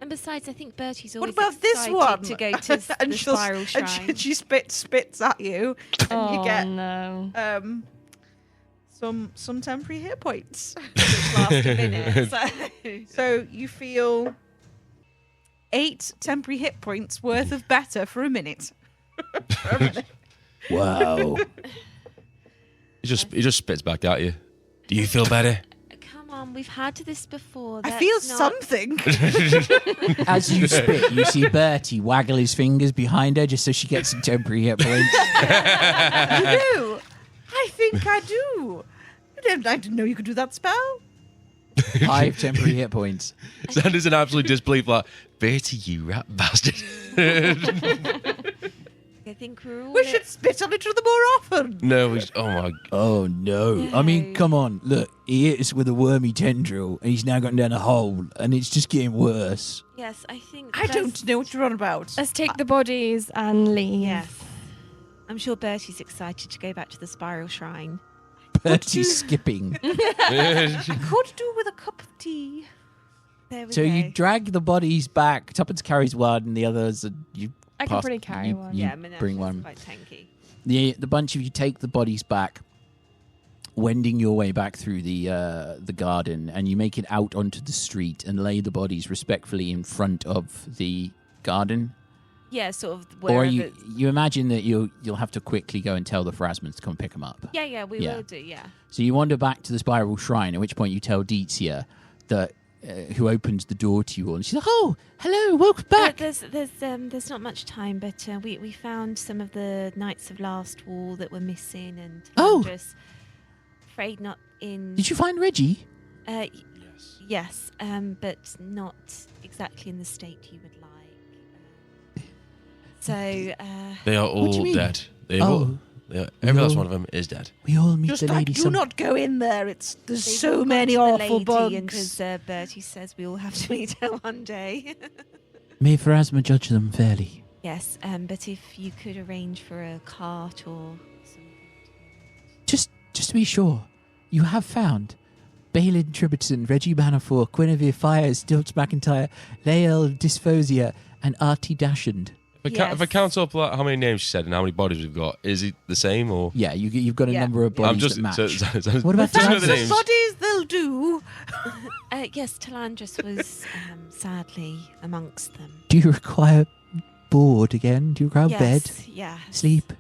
And besides, I think Bertie's always what about this one? to go to the spiral shrine. And she spits at you, and you get no. some temporary hit points. Which last a minute. So you feel 8 temporary hit points worth of better for a minute. Wow. He just spits back at you. Do you feel better? Come on, we've had this before. I feel something. As you spit, you see Bertie waggle his fingers behind her just so she gets some temporary hit points. You do? I think I do. I didn't know you could do that spell. 5 temporary hit points. Xander's in absolute disbelief, like, Bertie, you rat bastard. I think we're all... We should spit on each other more often. No, oh my... Oh, no. I mean, come on. Look, he hit us with a wormy tendril, and he's now gone down a hole, and it's just getting worse. Yes, I think... I don't know what you're on about. Let's take the bodies and leave. Yes. I'm sure Bertie's excited to go back to the spiral shrine. Bertie's skipping. I could do with a cup of tea. There we So go. you drag the bodies back. Tuppence carries one, and the others I can probably carry one. You Minesh bring is one. quite tanky. The bunch of you take the bodies back, wending your way back through the garden, and you make it out onto the street and lay the bodies respectfully in front of the garden. Yeah, sort of Or wherever. you imagine that you'll have to quickly go and tell the Pharasmans to come pick them up. Yeah, we Yeah. will do. Yeah. So you wander back to the Spiral Shrine, at which point you tell Dietzia that who opens the door to you all, and she's like, "Oh, hello, welcome back." There's not much time, but we found some of the Knights of Last Wall that were missing, and Oh. just afraid not in. Did you find Reggie? Yes, but not exactly in the state you would like. So. They are What do you all mean? dead. Oh. Every last one of them is dead. We all meet Just the lady. do not go in there. There's they've so all many gone to the awful lady, and bugs. as Bertie says, we all have to meet her one day. May Pharasma judge them fairly. Yes, but if you could arrange for a cart or something. Just to be sure, you have found Balin Triberton, Reggie Banafor, Guinevere Fires, Stilts McIntyre, Lael Dysphosia, and Artie Dashand. If I count up like, how many names she said and how many bodies we've got, is it the same or? Yeah, you've got a Yeah. number of bodies that match. What about just know That's the the names. bodies they'll do. Yes, Talandris was sadly amongst them. Do you require board again? Do you require Yes, bed? yes. Sleep?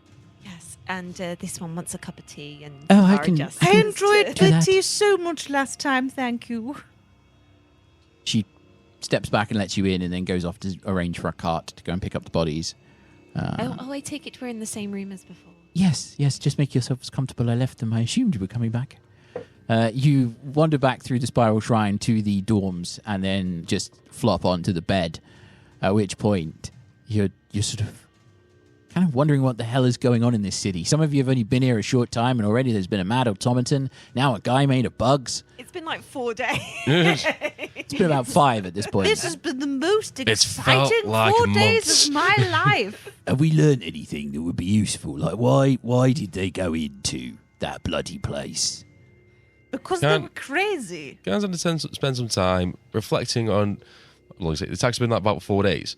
Yes, and this one wants a cup of tea. And Oh, I Tara can- just I enjoyed Do that. the tea so much last time. Thank you. She steps back and lets you in and then goes off to arrange for a cart to go and pick up the bodies. I take it we're in the same room as before. Yes, just make yourself as comfortable. I left them. I assumed you were coming back. You wander back through the Spiral Shrine to the dorms and then just flop onto the bed, at which point you're sort of kind of wondering what the hell is going on in this city. Some of you have only been here a short time and already there's been a mad automaton, now a guy made of bugs. It's been like 4 days. It's been about 5 at this point. This has been the most It's felt exciting like 4 days months. of my life. Have we learned anything that would be useful? Like, why did they go into that bloody place? Because they Can't- were crazy. Guys, to spend some time reflecting on. How long is it? The attack's been like about 4 days.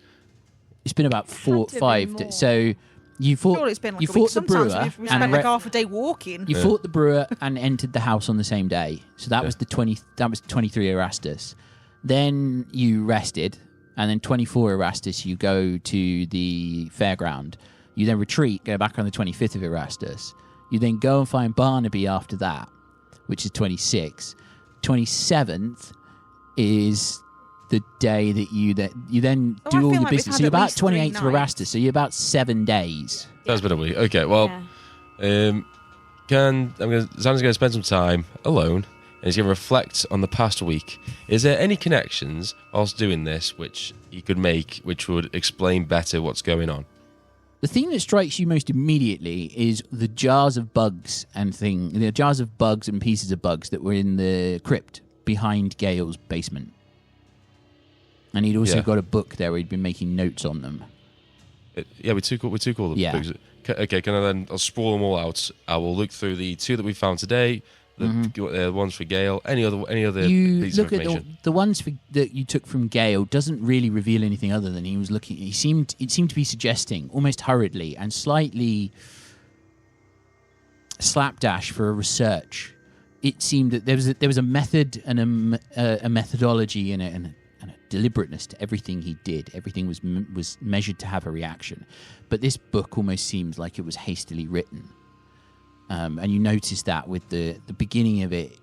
It's been about to 4, have been 5. more. So you fought. Surely it's been like you a fought week. the Sometimes brewer we and spent like re- half a day walking. you fought the brewer and entered the house on the same day. So that Yeah. was the 20. That was 23 Erastus. Then you rested, and then 24 Erastus. You go to the fairground. You then retreat, go back on the 25th of Erastus. You then go and find Barnaby after that, which is 26. 27th is the day that you then Oh, I do all feel your like we've business. had So you're at about least 28th of 3 Erastus. nights. So you're about 7 days. That's been a week. Okay, well, Yeah. Xander's going to spend some time alone, and he's going to reflect on the past week. Is there any connections whilst doing this which he could make, which would explain better what's going on? The thing that strikes you most immediately is the jars of bugs the jars of bugs and pieces of bugs that were in the crypt behind Gale's basement. And he'd also Yeah. got a book there where he'd been making notes on them. Yeah, we took all the Yeah. books. Okay, I'll sprawl them all out. I will look through the 2 that we found today, the ones for Gale, any other You pieces of look at information. the ones that you took from Gale doesn't really reveal anything other than he was looking. It seemed to be suggesting almost hurriedly and slightly slapdash for a research. It seemed that there was a method and a methodology and a deliberateness to everything he did. Everything was measured to have a reaction. But this book almost seems like it was hastily written. And you notice that with the beginning of it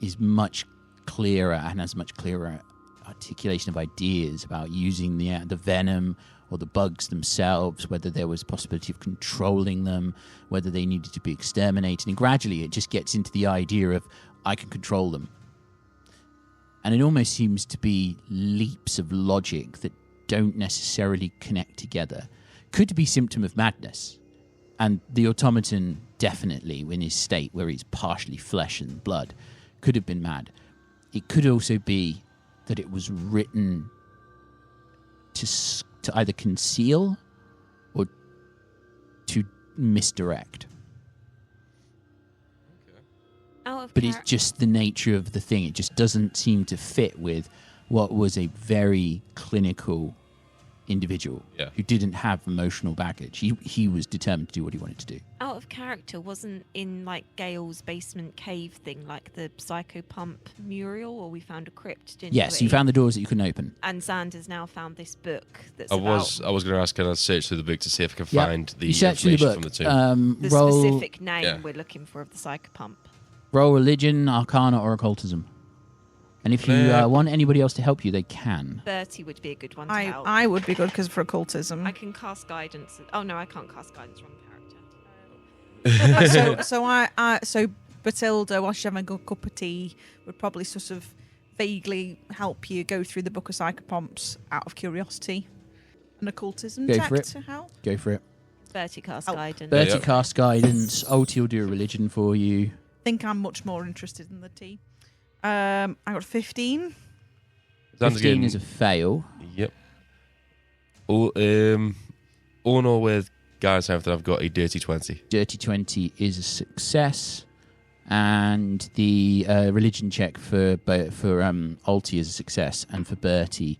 is much clearer and has much clearer articulation of ideas about using the venom or the bugs themselves, whether there was a possibility of controlling them, whether they needed to be exterminated. And gradually it just gets into the idea of, I can control them. And it almost seems to be leaps of logic that don't necessarily connect together. Could be symptom of madness. And the automaton definitely, in his state where he's partially flesh and blood, could have been mad. It could also be that it was written to either conceal or to misdirect. But it's just the nature of the thing. It just doesn't seem to fit with what was a very clinical individual Yeah. who didn't have emotional baggage. He was determined to do what he wanted to do. Out of character, wasn't in like Gale's basement cave thing like the psycho pump mural, or we found a crypt, didn't Yes, we? you found the doors that you couldn't open. And Xander's now found this book that's I was going to ask, can I search through the book to see if I can Yep. find the You search through the information book. from the tomb? the Roll, specific name Yeah. we're looking for of the psycho pump. roll religion, arcana, or occultism. And if you want anybody else to help you, they can. Bertie would be a good one to help. I would be good because for occultism. I can cast guidance. Oh no, I can't cast guidance. Wrong character. So Bethilde, while she's having a good cup of tea, would probably sort of vaguely help you go through the book of psychopomps out of curiosity. An occultism Go check for it. to help. Go for it. Bertie cast guidance. Bertie Yeah. cast guidance. Ulti will do a religion for you. Think I'm much more interested in the tea. I got 15. Xander's 15 getting- is a fail. Yep. All in all, with guys, I've got a dirty 20. Dirty 20 is a success. And the religion check for Ulti is a success. And for Bertie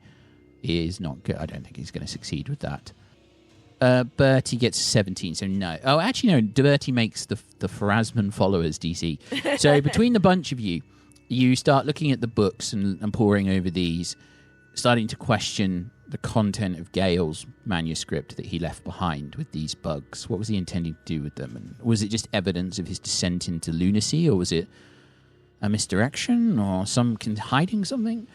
is not good. I don't think he's going to succeed with that. Bertie gets 17, so no. Oh, actually, no. Bertie makes the Pharasman followers DC. So between the bunch of you, you start looking at the books and poring over these, starting to question the content of Gale's manuscript that he left behind with these bugs. What was he intending to do with them? And was it just evidence of his descent into lunacy, or was it a misdirection, or hiding something?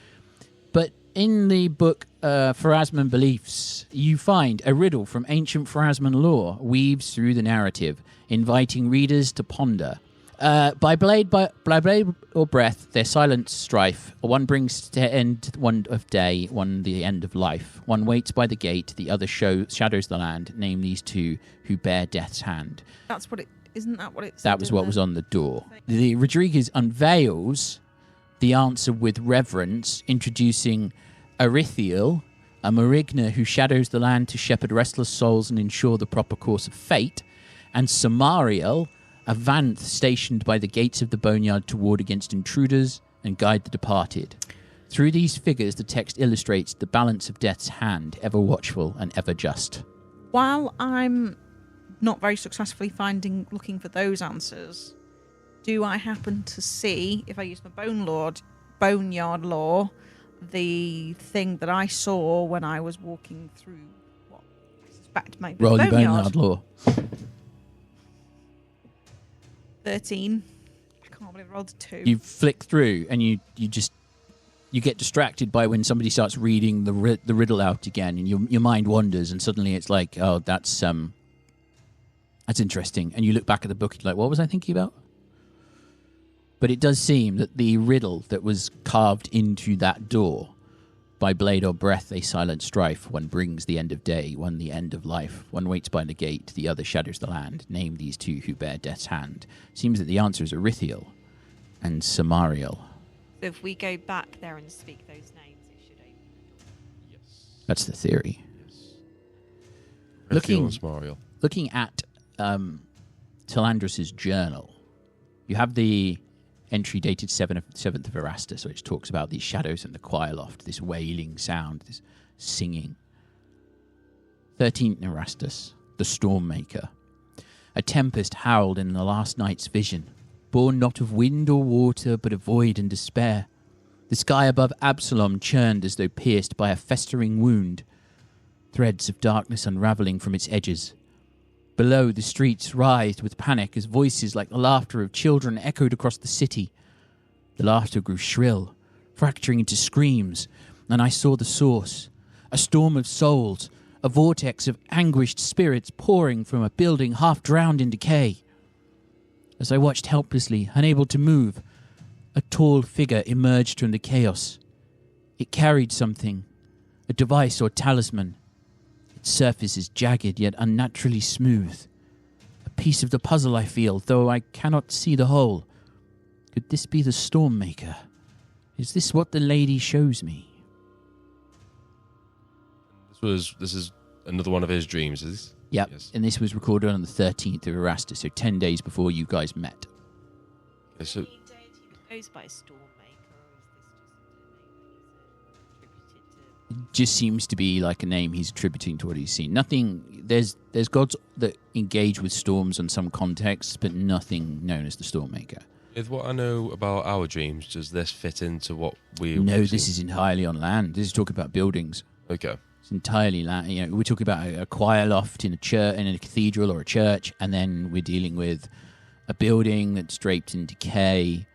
But in the book Pharasman Beliefs, you find a riddle from ancient Pharasman lore weaves through the narrative, inviting readers to ponder. By blade or breath, their silent strife. One brings to end one of day, one the end of life. One waits by the gate, the other shadows the land. Name these two who bear death's hand. That's what it. Isn't that what it? That was what was on the door. The Rodriguez unveils the answer with reverence, introducing Arithiel, a Marigna who shadows the land to shepherd restless souls and ensure the proper course of fate, and Samariel, a Vanth stationed by the gates of the boneyard to ward against intruders and guide the departed. Through these figures, the text illustrates the balance of death's hand, ever watchful and ever just. While I'm not very successfully looking for those answers, do I happen to see, if I use my boneyard lore, the thing that I saw when I was walking through what I suspect might be Roll the your boneyard lore. 13. I can't believe I rolled a 2. You flick through and you get distracted by when somebody starts reading the riddle out again, and your mind wanders, and suddenly it's like, oh, that's interesting. And you look back at the book and you're like, what was I thinking about? But it does seem that the riddle that was carved into that door, by blade or breath, a silent strife. One brings the end of day, one the end of life. One waits by the gate, the other shadows the land. Name these two who bear death's hand. Seems that the answer is Arithiel and Samariel. So if we go back there and speak those names, it should open the door. That's the theory. Looking Looking at Telandros's journal, you have the entry dated 7th of Erastus, which talks about these shadows in the choir loft, this wailing sound, this singing. 13th Erastus, the storm maker. A tempest howled in the last night's vision, born not of wind or water, but of void and despair. The sky above Absalom churned as though pierced by a festering wound, threads of darkness unravelling from its edges. Below, the streets writhed with panic as voices like the laughter of children echoed across the city. The laughter grew shrill, fracturing into screams, and I saw the source, a storm of souls, a vortex of anguished spirits pouring from a building half drowned in decay. As I watched helplessly, unable to move, a tall figure emerged from the chaos. It carried something, a device or talisman. Its surface is jagged yet unnaturally smooth. A piece of the puzzle, I feel, though I cannot see the whole. Could this be the storm maker? Is this what the lady shows me? This is another one of his dreams, is this? Yep, Yes. and this was recorded on the 13th of Erastus, so 10 days before you guys met. Okay, so The deity that goes by Storm Maker, or is this just a name that he's attributed to just seems to be like a name he's attributing to what he's seen. Nothing. There's gods that engage with storms in some contexts, but nothing known as the Stormmaker. With what I know about our dreams, does this fit into what we? No, this is entirely on land. This is talking about buildings. Okay. It's entirely land. You know, we're talking about a choir loft in a church, in a cathedral or a church, and then we're dealing with a building that's draped in decay,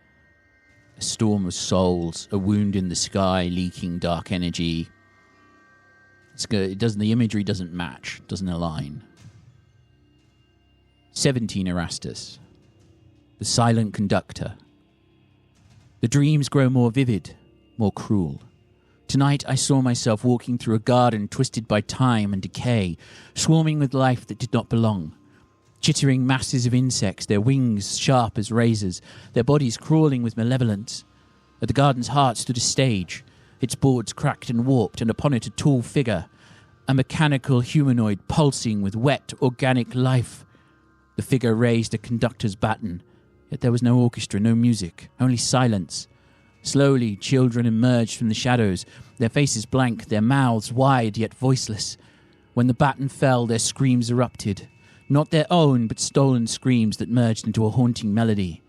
a storm of souls, a wound in the sky, leaking dark energy. It doesn't. The imagery doesn't match. Doesn't align. 17 Erastus. The silent conductor. The dreams grow more vivid, more cruel. Tonight I saw myself walking through a garden twisted by time and decay, swarming with life that did not belong. Chittering masses of insects, their wings sharp as razors, their bodies crawling with malevolence. At the garden's heart stood a stage, its boards cracked and warped, and upon it a tall figure, a mechanical humanoid pulsing with wet, organic life. The figure raised a conductor's baton, yet there was no orchestra, no music, only silence. Slowly, children emerged from the shadows, their faces blank, their mouths wide yet voiceless. When the baton fell, their screams erupted. Not their own, but stolen screams that merged into a haunting melody.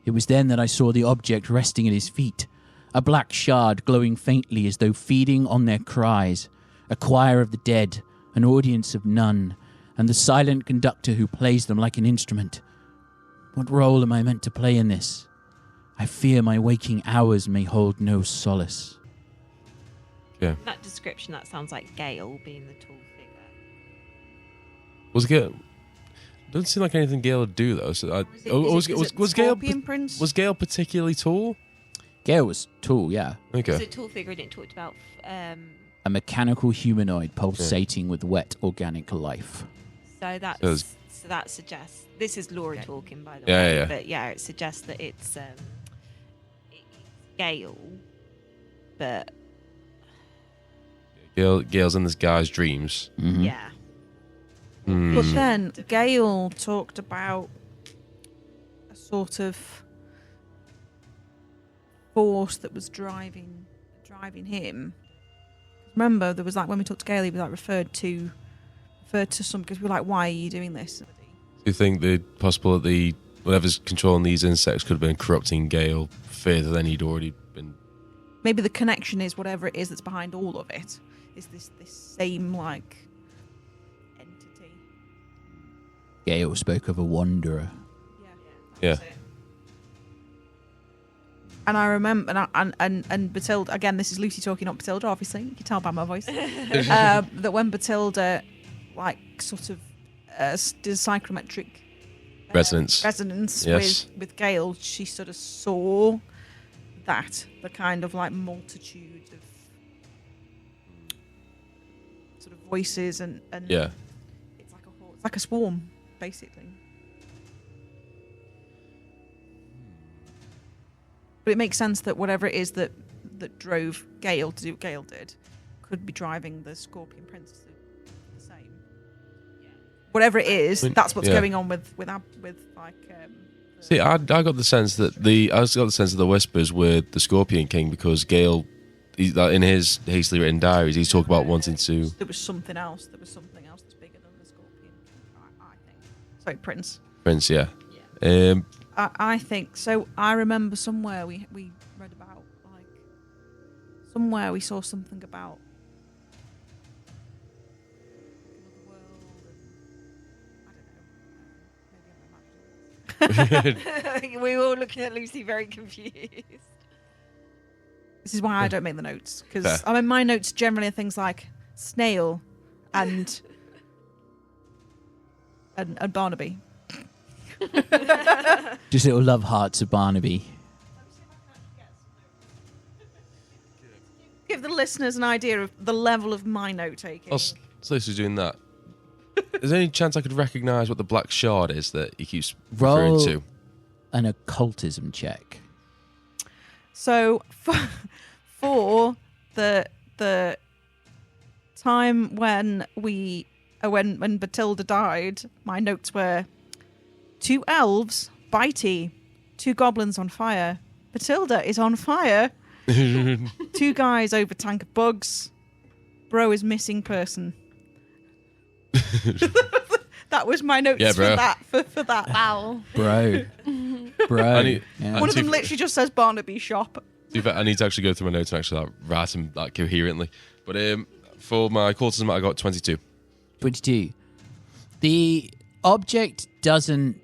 It was then that I saw the object resting at his feet, a black shard glowing faintly as though feeding on their cries, a choir of the dead, an audience of none, and the silent conductor who plays them like an instrument. What role am I meant to play in this? I fear my waking hours may hold no solace. Yeah. That description, that sounds like Gale being the tall figure. Was Gale? Doesn't seem like anything Gale would do though. So was Gale? Scorpion Prince? Was Gale particularly tall? Gale was tall, yeah. Okay. So tall figure, and it talked about A mechanical humanoid pulsating with wet, organic life. so that's So it's- so that suggests this is Laura talking, by the Yeah, way. yeah. But yeah, it suggests that it's Gale, but Gale's in this guy's dreams. Mhm. yeah. Hmm. But then Gale talked about a sort of force that was driving him. Remember, there was like when we talked to Gale, he was like referred to some, because we were like, "Why are you doing this?" Do you think the possible that the whatever's controlling these insects could have been corrupting Gale further than he'd already been? Maybe the connection is whatever it is that's behind all of it. Is this same like entity? Gale spoke of a wanderer. Yeah. And I remember, and Bethilde, again, this is Lucy talking, not Bethilde, obviously. You can tell by my voice. That when Bethilde, like, sort of did psychometric Resonance. Yes. with Gale, she sort of saw that, the kind of, like, multitude of sort of voices and Yeah. it's like a swarm, basically. But it makes sense that whatever it is that drove Gale to do what Gale did could be driving the Scorpion Prince to do the same. Whatever it is, that's what's Yeah. going on with like. See, I got the sense that the whispers were the Scorpion King because Gale, in his hastily written diaries, he's talking about wanting to. There was something else. There was something else that's bigger than the Scorpion King. I think. Sorry, Prince. Prince, yeah. I think so. I remember somewhere we read about, like, somewhere we saw something about another world, and I don't know. Maybe We were all looking at Lucy very confused. this is why I don't make the notes, because Fair. I mean my notes generally are things like snail and Barnaby. Just little love hearts of Barnaby. Give the listeners an idea of the level of my note taking. Whilst Lucy's doing that, is there any chance I could recognise what the black shard is that he keeps referring Roll to? an occultism check. So for the time when when Bethilde died, my notes were 2 elves, bitey, 2 goblins on fire. Bethilde is on fire. 2 guys over tank of bugs. bro is missing person. That was my notes Yeah, bro. for that. Wow. Bro. Yeah. One of them literally just says Barnaby shop. To be fair, I need to actually go through my notes and actually write them coherently. But for my cultism, I got 22. 22. The object doesn't...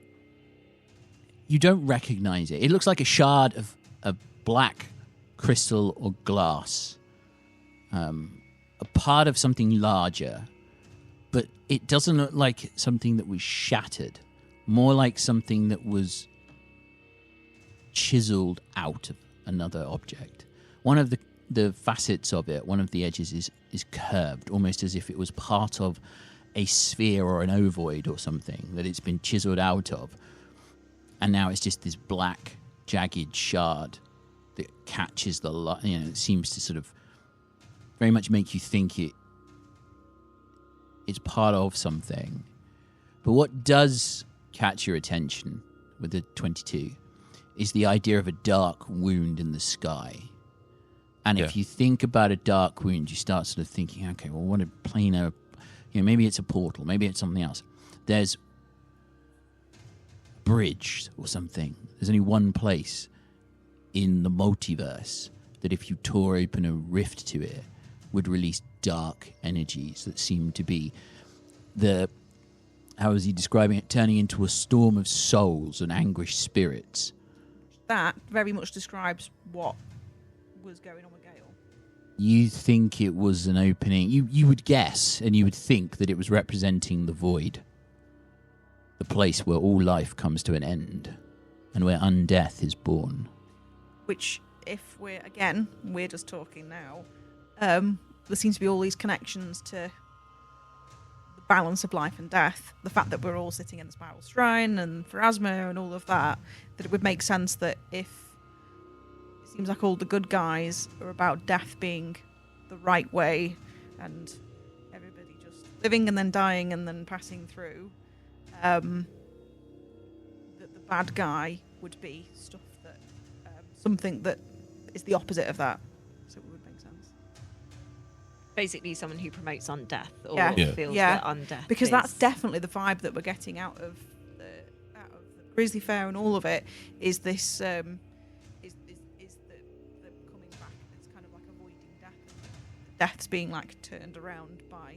You don't recognize it. It looks like a shard of black crystal or glass. A part of something larger. But it doesn't look like something that was shattered. More like something that was chiseled out of another object. One of the facets of it, one of the edges is curved, almost as if it was part of a sphere or an ovoid or something that it's been chiseled out of. And now it's just this black, jagged shard that catches the light. You know, it seems to sort of very much make you think it's part of something. But what does catch your attention with the 22 is the idea of a dark wound in the sky. And if you think about a dark wound, you start sort of thinking, okay, well, what a planar, maybe it's a portal, maybe it's something else. There's a bridge or something. There's only one place in the multiverse that if you tore open a rift to it, would release dark energies that seem to be how is he describing it, turning into a storm of souls and anguished spirits. That very much describes what was going on with Gale. You think it was an opening. You would guess and you would think that it was representing the void. The place where all life comes to an end and where undeath is born. Which, if we're just talking now, there seems to be all these connections to the balance of life and death. The fact that we're all sitting in the Spiral Shrine and Pharasma and all of that it would make sense that if it seems like all the good guys are about death being the right way and everybody just living and then dying and then passing through, that the bad guy would be stuff that something that is the opposite of that. So it would make sense. Basically, someone who promotes undeath or Yeah. feels Yeah. that undeath. Because is... that's definitely the vibe that we're getting out of the Grizzly Fair and all of it is this is the coming back. It's kind of like avoiding death. And death's being like turned around by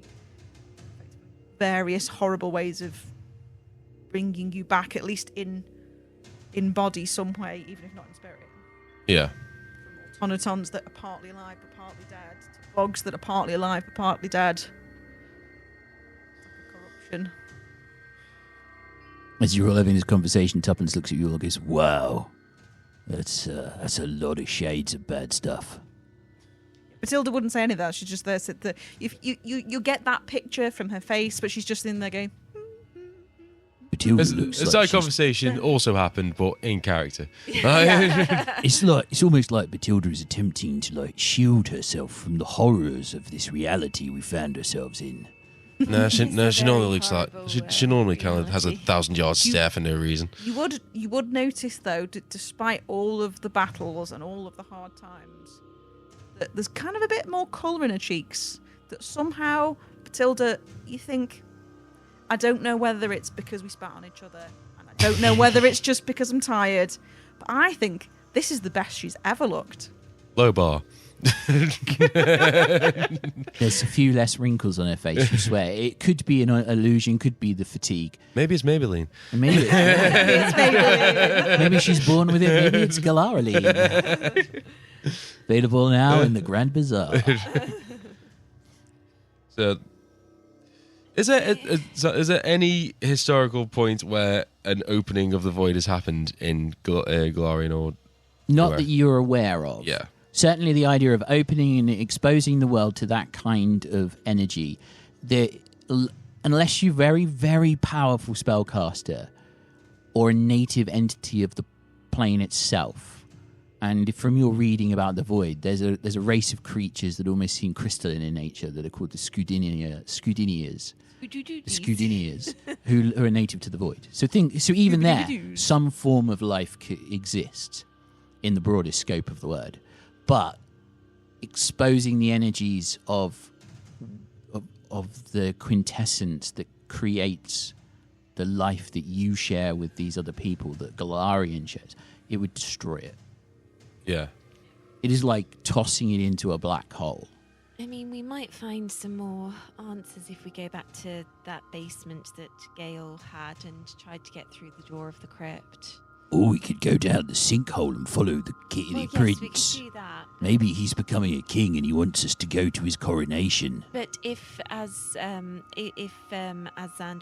various horrible ways of bringing you back, at least in body some way, even if not in spirit. Yeah. From automatons that are partly alive but partly dead, to bogs that are partly alive but partly dead. It's like a corruption. As you're all having this conversation, Tuppence looks at you and goes, wow, that's a lot of shades of bad stuff. Bethilde wouldn't say any of that. She's just there. If you get that picture from her face, but she's just in there going. That conversation also happened, but in character. It's almost like Bethilde is attempting to shield herself from the horrors of this reality we found ourselves in. No, she normally looks like she normally kind of has a 1,000-yard stare for no reason. You would notice though, despite all of the battles and all of the hard times, that there's kind of a bit more colour in her cheeks. That somehow Bethilde, you think, I don't know whether it's because we spat on each other, and I don't know whether it's just because I'm tired, but I think this is the best she's ever looked. Low bar. There's a few less wrinkles on her face, you swear. It could be an illusion, could be the fatigue. Maybe it's Maybelline. Maybe It's Maybelline. Maybe she's born with it. Maybe it's Golarion. Available now in the Grand Bazaar. So, is there any historical point where an opening of the void has happened in Golarion or Not where? that you're aware of. Yeah. Certainly the idea of opening and exposing the world to that kind of energy, unless you're very, very powerful spellcaster or a native entity of the plane itself, and from your reading about the void, there's a race of creatures that almost seem crystalline in nature that are called the Scudinias. The Scudinias, who are native to the void. So even there, some form of life exists in the broadest scope of the word. But exposing the energies of of the quintessence that creates the life that you share with these other people, that Golarion shares, it would destroy it. Yeah. It is like tossing it into a black hole. I mean, we might find some more answers if we go back to that basement that Gale had and tried to get through the door of the crypt. Or we could go down the sinkhole and follow the kitty Well, yes, prince. we could do that. Maybe he's becoming a king and he wants us to go to his coronation. But if, as Xander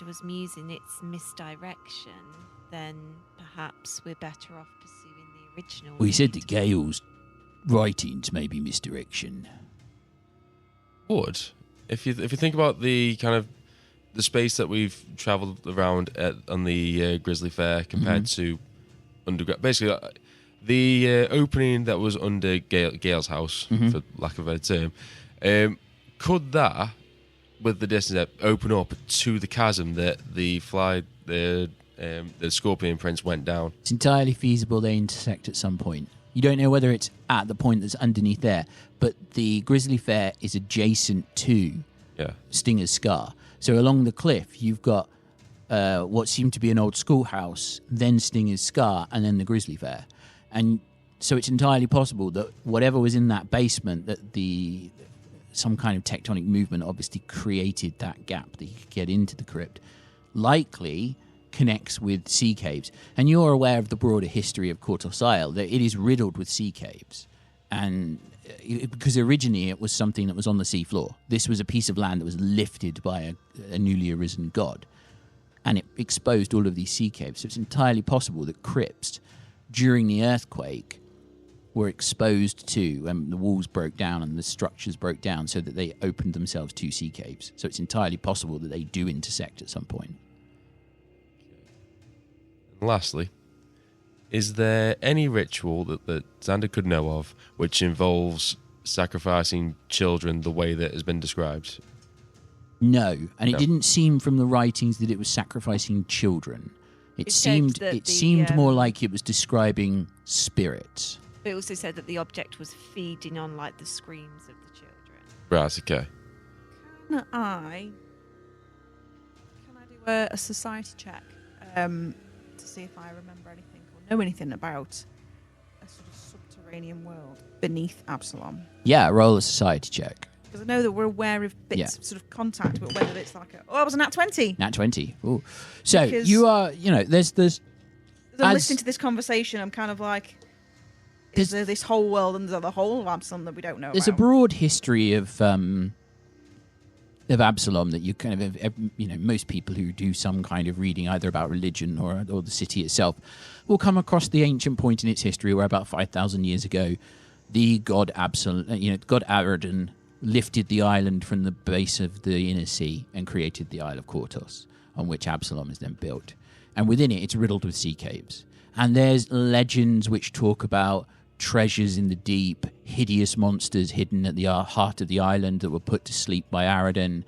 was musing, it's misdirection, then perhaps we're better off pursuing the original. Well, he said lead. that Gale's writings may be misdirection. Would if you think about the kind of the space that we've travelled around on the Grizzly Fair compared to underground, basically the opening that was under Gale's house, for lack of a better term, could that, with the distance, open up to the chasm that the Scorpion Prince went down? It's entirely feasible they intersect at some point. You don't know whether it's at the point that's underneath there, but the Grizzly Fair is adjacent to Stinger's Scar. So along the cliff, you've got what seemed to be an old schoolhouse, then Stinger's Scar, and then the Grizzly Fair. And so it's entirely possible that whatever was in that basement, that some kind of tectonic movement obviously created that gap that you could get into the crypt. Likely connects with sea caves. And you're aware of the broader history of Kortos Isle, that it is riddled with sea caves. And because originally it was something that was on the seafloor. This was a piece of land that was lifted by a newly arisen god. And it exposed all of these sea caves. So it's entirely possible that crypts, during the earthquake, were exposed to, and the walls broke down and the structures broke down so that they opened themselves to sea caves. So it's entirely possible that they do intersect at some point. And lastly, is there any ritual that Xander could know of which involves sacrificing children the way that has been described? No, and it No. didn't seem from the writings that it was sacrificing children. It said seemed that seemed more like it was describing spirits. It also said that the object was feeding on like the screams of the children. Right, okay. Can I do a society check to see if I remember anything or know anything about a sort of subterranean world beneath Absalom? Yeah, roll a society check. Because I know that we're aware of bits of sort of contact, but whether it's like I was a nat 20. Nat 20. Ooh. So Because- you are, there's As I'm As- listening to this conversation, I'm kind of like, is there this whole world and the whole of Absalom that we don't know there's a about? broad history of Absalom that you kind of, most people who do some kind of reading either about religion or the city itself will come across the ancient point in its history where about 5,000 years ago, the god God Adon lifted the island from the base of the inner sea and created the Isle of Kortos, on which Absalom is then built. And within it, it's riddled with sea caves. And there's legends which talk about treasures in the deep, hideous monsters hidden at the heart of the island that were put to sleep by Adon.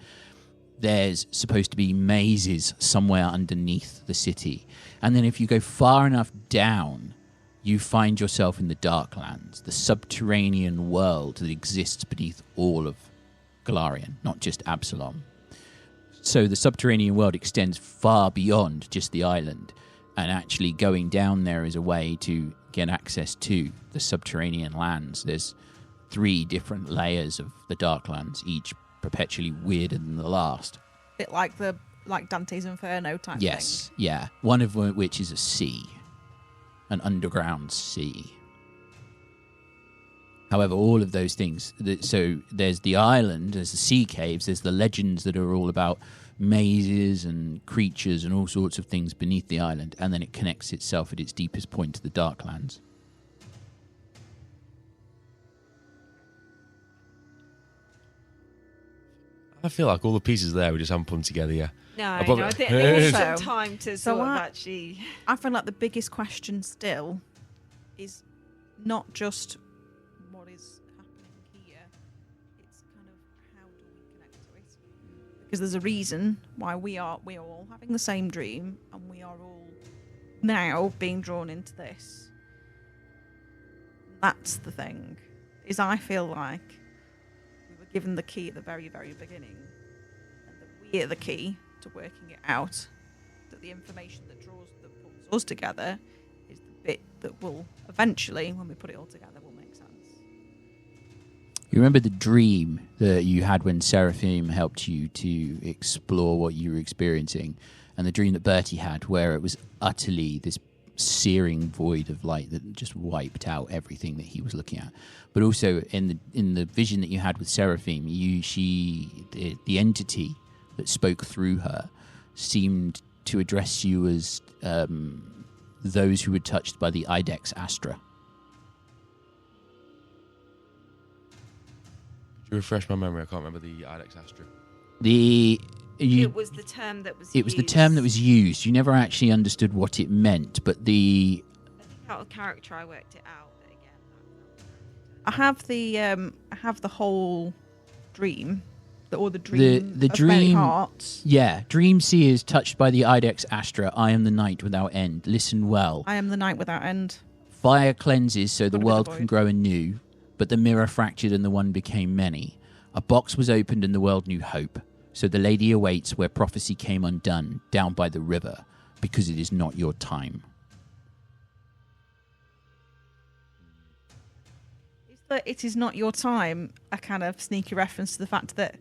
There's supposed to be mazes somewhere underneath the city. And then if you go far enough down, you find yourself in the Darklands, the subterranean world that exists beneath all of Golarion, not just Absalom. So the subterranean world extends far beyond just the island, and actually going down there is a way to get access to the subterranean lands. There's 3 different layers of the Darklands, each perpetually weirder than the last. bit like Dante's Inferno type thing. Yes, yeah. One of which is a sea. An underground sea. However, all of those things, so there's the island, there's the sea caves, there's the legends that are all about mazes and creatures and all sorts of things beneath the island, and then it connects itself at its deepest point to the Darklands. I feel like all the pieces there we just haven't put them together yet. No, probably- I think there is some Also- time to so sort of I- actually. I find like the biggest question still is not just what is happening here, it's kind of how do we connect to it? Because there's a reason why we are all having the same dream and we are all now being drawn into this. That's the thing, is I feel like we were given the key at the very, very beginning here the key to working it out. That the information that pulls us together is the bit that will eventually, when we put it all together, will make sense. You remember the dream that you had when Seraphim helped you to explore what you were experiencing, and the dream that Bertie had, where it was utterly this searing void of light that just wiped out everything that he was looking at. But also in the vision that you had with Seraphim, the entity that spoke through her seemed to address you as those who were touched by the Ibex Astra. Could you refresh my memory? I can't remember the Ilex Astra. It was the term that was used. It was the term that was used. You never actually understood what it meant, but I think out of character I worked it out, but again... I have the whole dream, or the dream the of many dream hearts. Yeah, dream seers touched by the Ibex Astra. I am the night without end. Listen well. I am the night without end. Fire cleanses so the Gotta be the world void. can grow anew, but the mirror fractured and the one became many. A box was opened and the world knew hope. So the lady awaits where prophecy came undone, down by the river, because it is not your time. Is that it is not your time a kind of sneaky reference to the fact that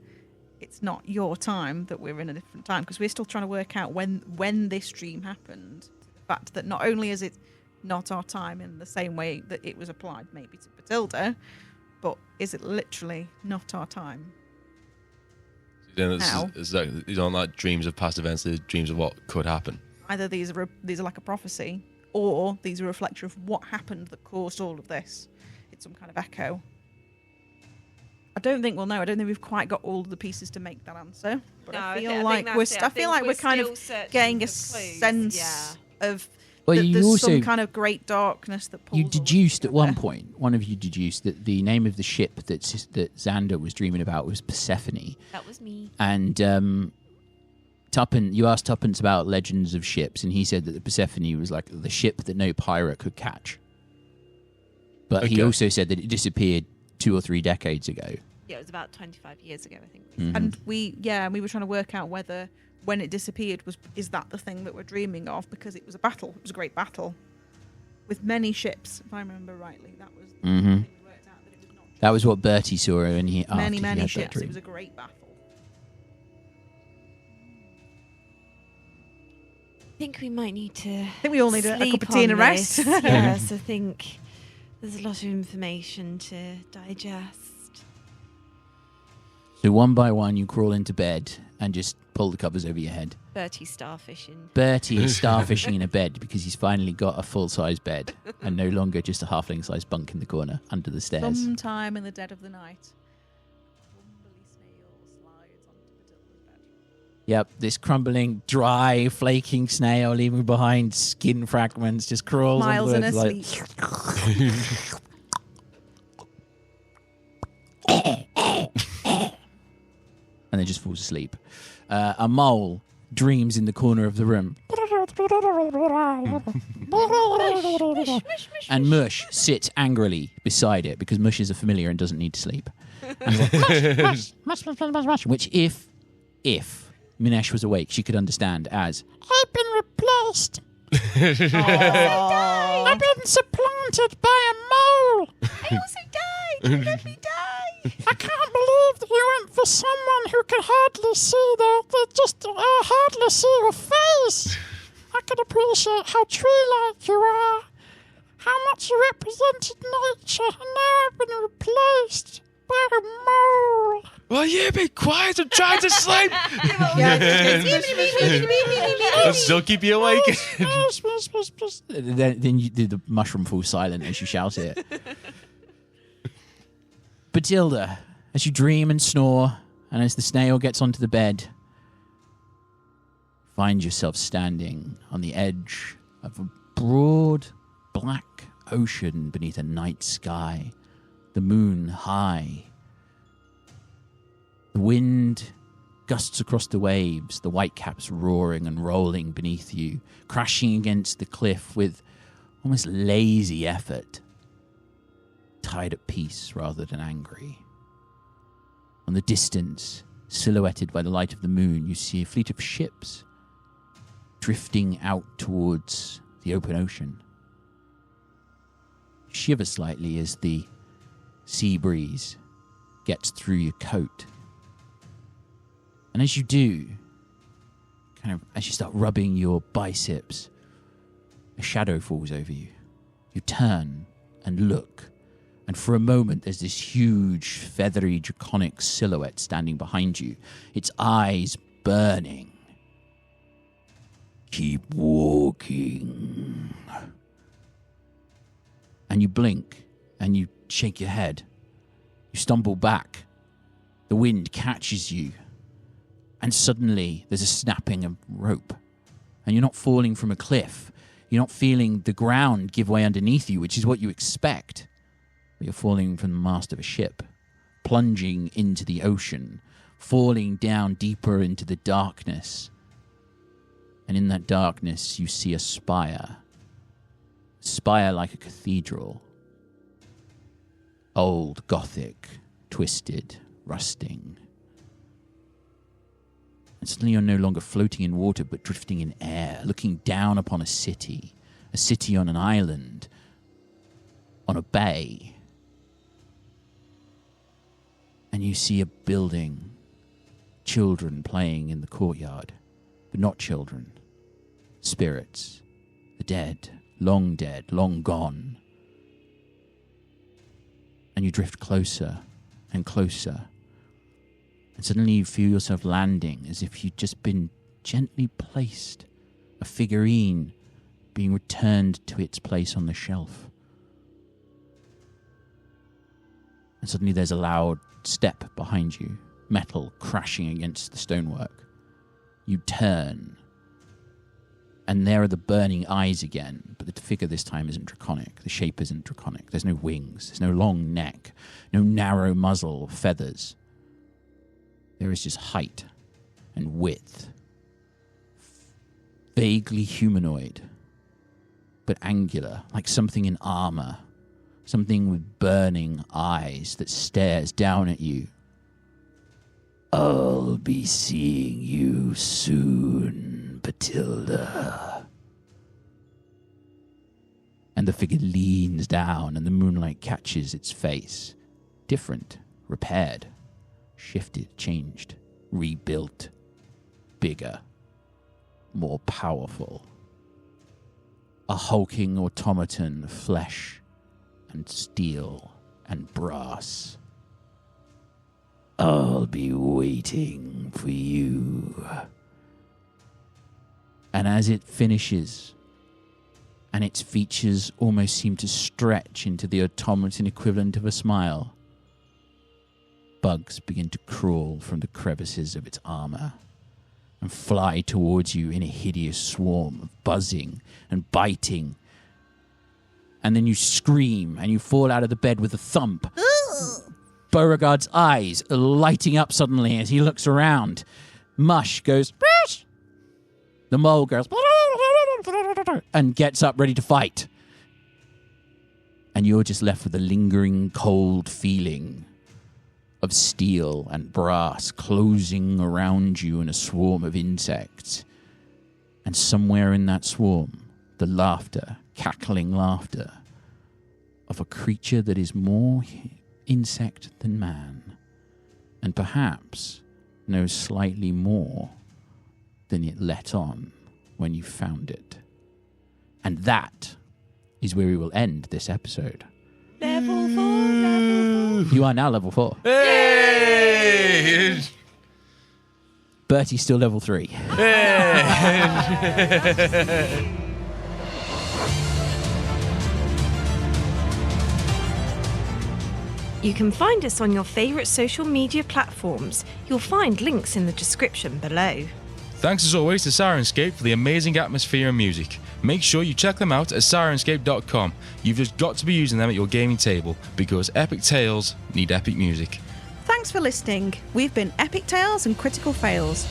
it's not your time, that we're in a different time? Because we're still trying to work out when this dream happened. The fact that not only is it not our time in the same way that it was applied maybe to Bethilde, but is it literally not our time? How? These aren't like dreams of past events, they're dreams of what could happen. Either these are like a prophecy, or these are a reflection of what happened that caused all of this. It's some kind of echo. I don't think we'll know. I don't think we've quite got all of the pieces to make that answer. But I feel like we're kind of getting a sense of Well, that you there's also some kind of great darkness that pulls. you all of us deduced at one together. point. One of you deduced that the name of the ship that Xander was dreaming about was Persephone. That was me. And you asked Tuppence about legends of ships, and he said that the Persephone was like the ship that no pirate could catch. But he Okay. also said that it disappeared 2 or 3 decades ago. Yeah, it was about 25 years ago, I think. And we were trying to work out whether when it disappeared is that the thing that we're dreaming of, because it was a battle. It was a great battle with many ships, if I remember rightly. That was the thing we worked out, that it was not just That was what Bertie saw when he after many he had that ships. It dream. was a great battle. I think we might need to. I think we all need a sleep cup of tea and a on rest. this. Yes, I think there's a lot of information to digest. So one by one, you crawl into bed and just pull the covers over your head. Bertie starfishing. Bertie is starfishing in a bed because he's finally got a full-size bed and no longer just a halfling-sized bunk in the corner under the stairs. Sometime in the dead of the night, crumbly snail slides onto Bethilde's bed. Yep, this crumbling, dry, flaking snail leaving behind skin fragments just crawls Miles onto in the her bed sleep. and then just falls asleep. A mole dreams in the corner of the room. And Mush sits angrily beside it because Mush is a familiar and doesn't need to sleep. And he's like, mush, which if Minesh was awake, she could understand as, I've been replaced. I've been supplanted by a mole. I also died! Let me die! I can't believe that you went for someone who could hardly see hardly see your face. I can appreciate how tree-like you are, how much you represented nature, and now I've been replaced by a mole. Well, you be quiet, I'm trying to sleep. I'll still keep you awake. then the mushroom falls silent as you shout it. Bethilde, as you dream and snore, and as the snail gets onto the bed, find yourself standing on the edge of a broad, black ocean beneath a night sky, the moon high. The wind gusts across the waves, the whitecaps roaring and rolling beneath you, crashing against the cliff with almost lazy effort, tied at peace rather than angry. On the distance, silhouetted by the light of the moon, you see a fleet of ships drifting out towards the open ocean. You shiver slightly as the sea breeze gets through your coat. And as you do, as you start rubbing your biceps, a shadow falls over you. You turn and look, and for a moment there's this huge, feathery, draconic silhouette standing behind you, its eyes burning. Keep walking. And you blink, and you shake your head. You stumble back. The wind catches you. And suddenly there's a snapping of rope. And you're not falling from a cliff. You're not feeling the ground give way underneath you, which is what you expect. But you're falling from the mast of a ship, plunging into the ocean, falling down deeper into the darkness. And in that darkness, you see a spire. A spire like a cathedral. Old, Gothic, twisted, rusting. And suddenly you're no longer floating in water, but drifting in air, looking down upon a city on an island, on a bay. And you see a building, children playing in the courtyard, but not children, spirits, the dead, long gone. And you drift closer and closer. And suddenly you feel yourself landing as if you'd just been gently placed, a figurine being returned to its place on the shelf. And suddenly there's a loud step behind you, metal crashing against the stonework. You turn, and there are the burning eyes again, but the figure this time isn't draconic. The shape isn't draconic. There's no wings. There's no long neck. No narrow muzzle or feathers. There is just height and width. Vaguely humanoid, but angular, like something in armor. Something with burning eyes that stares down at you. I'll be seeing you soon, Bethilde. And the figure leans down and the moonlight catches its face. Different, repaired, shifted, changed, rebuilt, bigger, more powerful. A hulking automaton of flesh and steel and brass. I'll be waiting for you. And as it finishes, and its features almost seem to stretch into the automaton equivalent of a smile, bugs begin to crawl from the crevices of its armor and fly towards you in a hideous swarm of buzzing and biting. And then you scream and you fall out of the bed with a thump. Beauregard's eyes are lighting up suddenly as he looks around. Mush goes, Mush! The mole goes, and gets up ready to fight. And you're just left with a lingering cold feeling of steel and brass closing around you in a swarm of insects. And somewhere in that swarm, the laughter, cackling laughter of a creature that is more insect than man, and perhaps knows slightly more than it let on when you found it. And that is where we will end this episode. Level 4, level 4. You are now level 4. Hey! Bertie's still level 3. You can find us on your favourite social media platforms. You'll find links in the description below. Thanks as always to Syrinscape for the amazing atmosphere and music. Make sure you check them out at syrinscape.com. You've just got to be using them at your gaming table because epic tales need epic music. Thanks for listening. We've been Epic Tales and Critical Fails.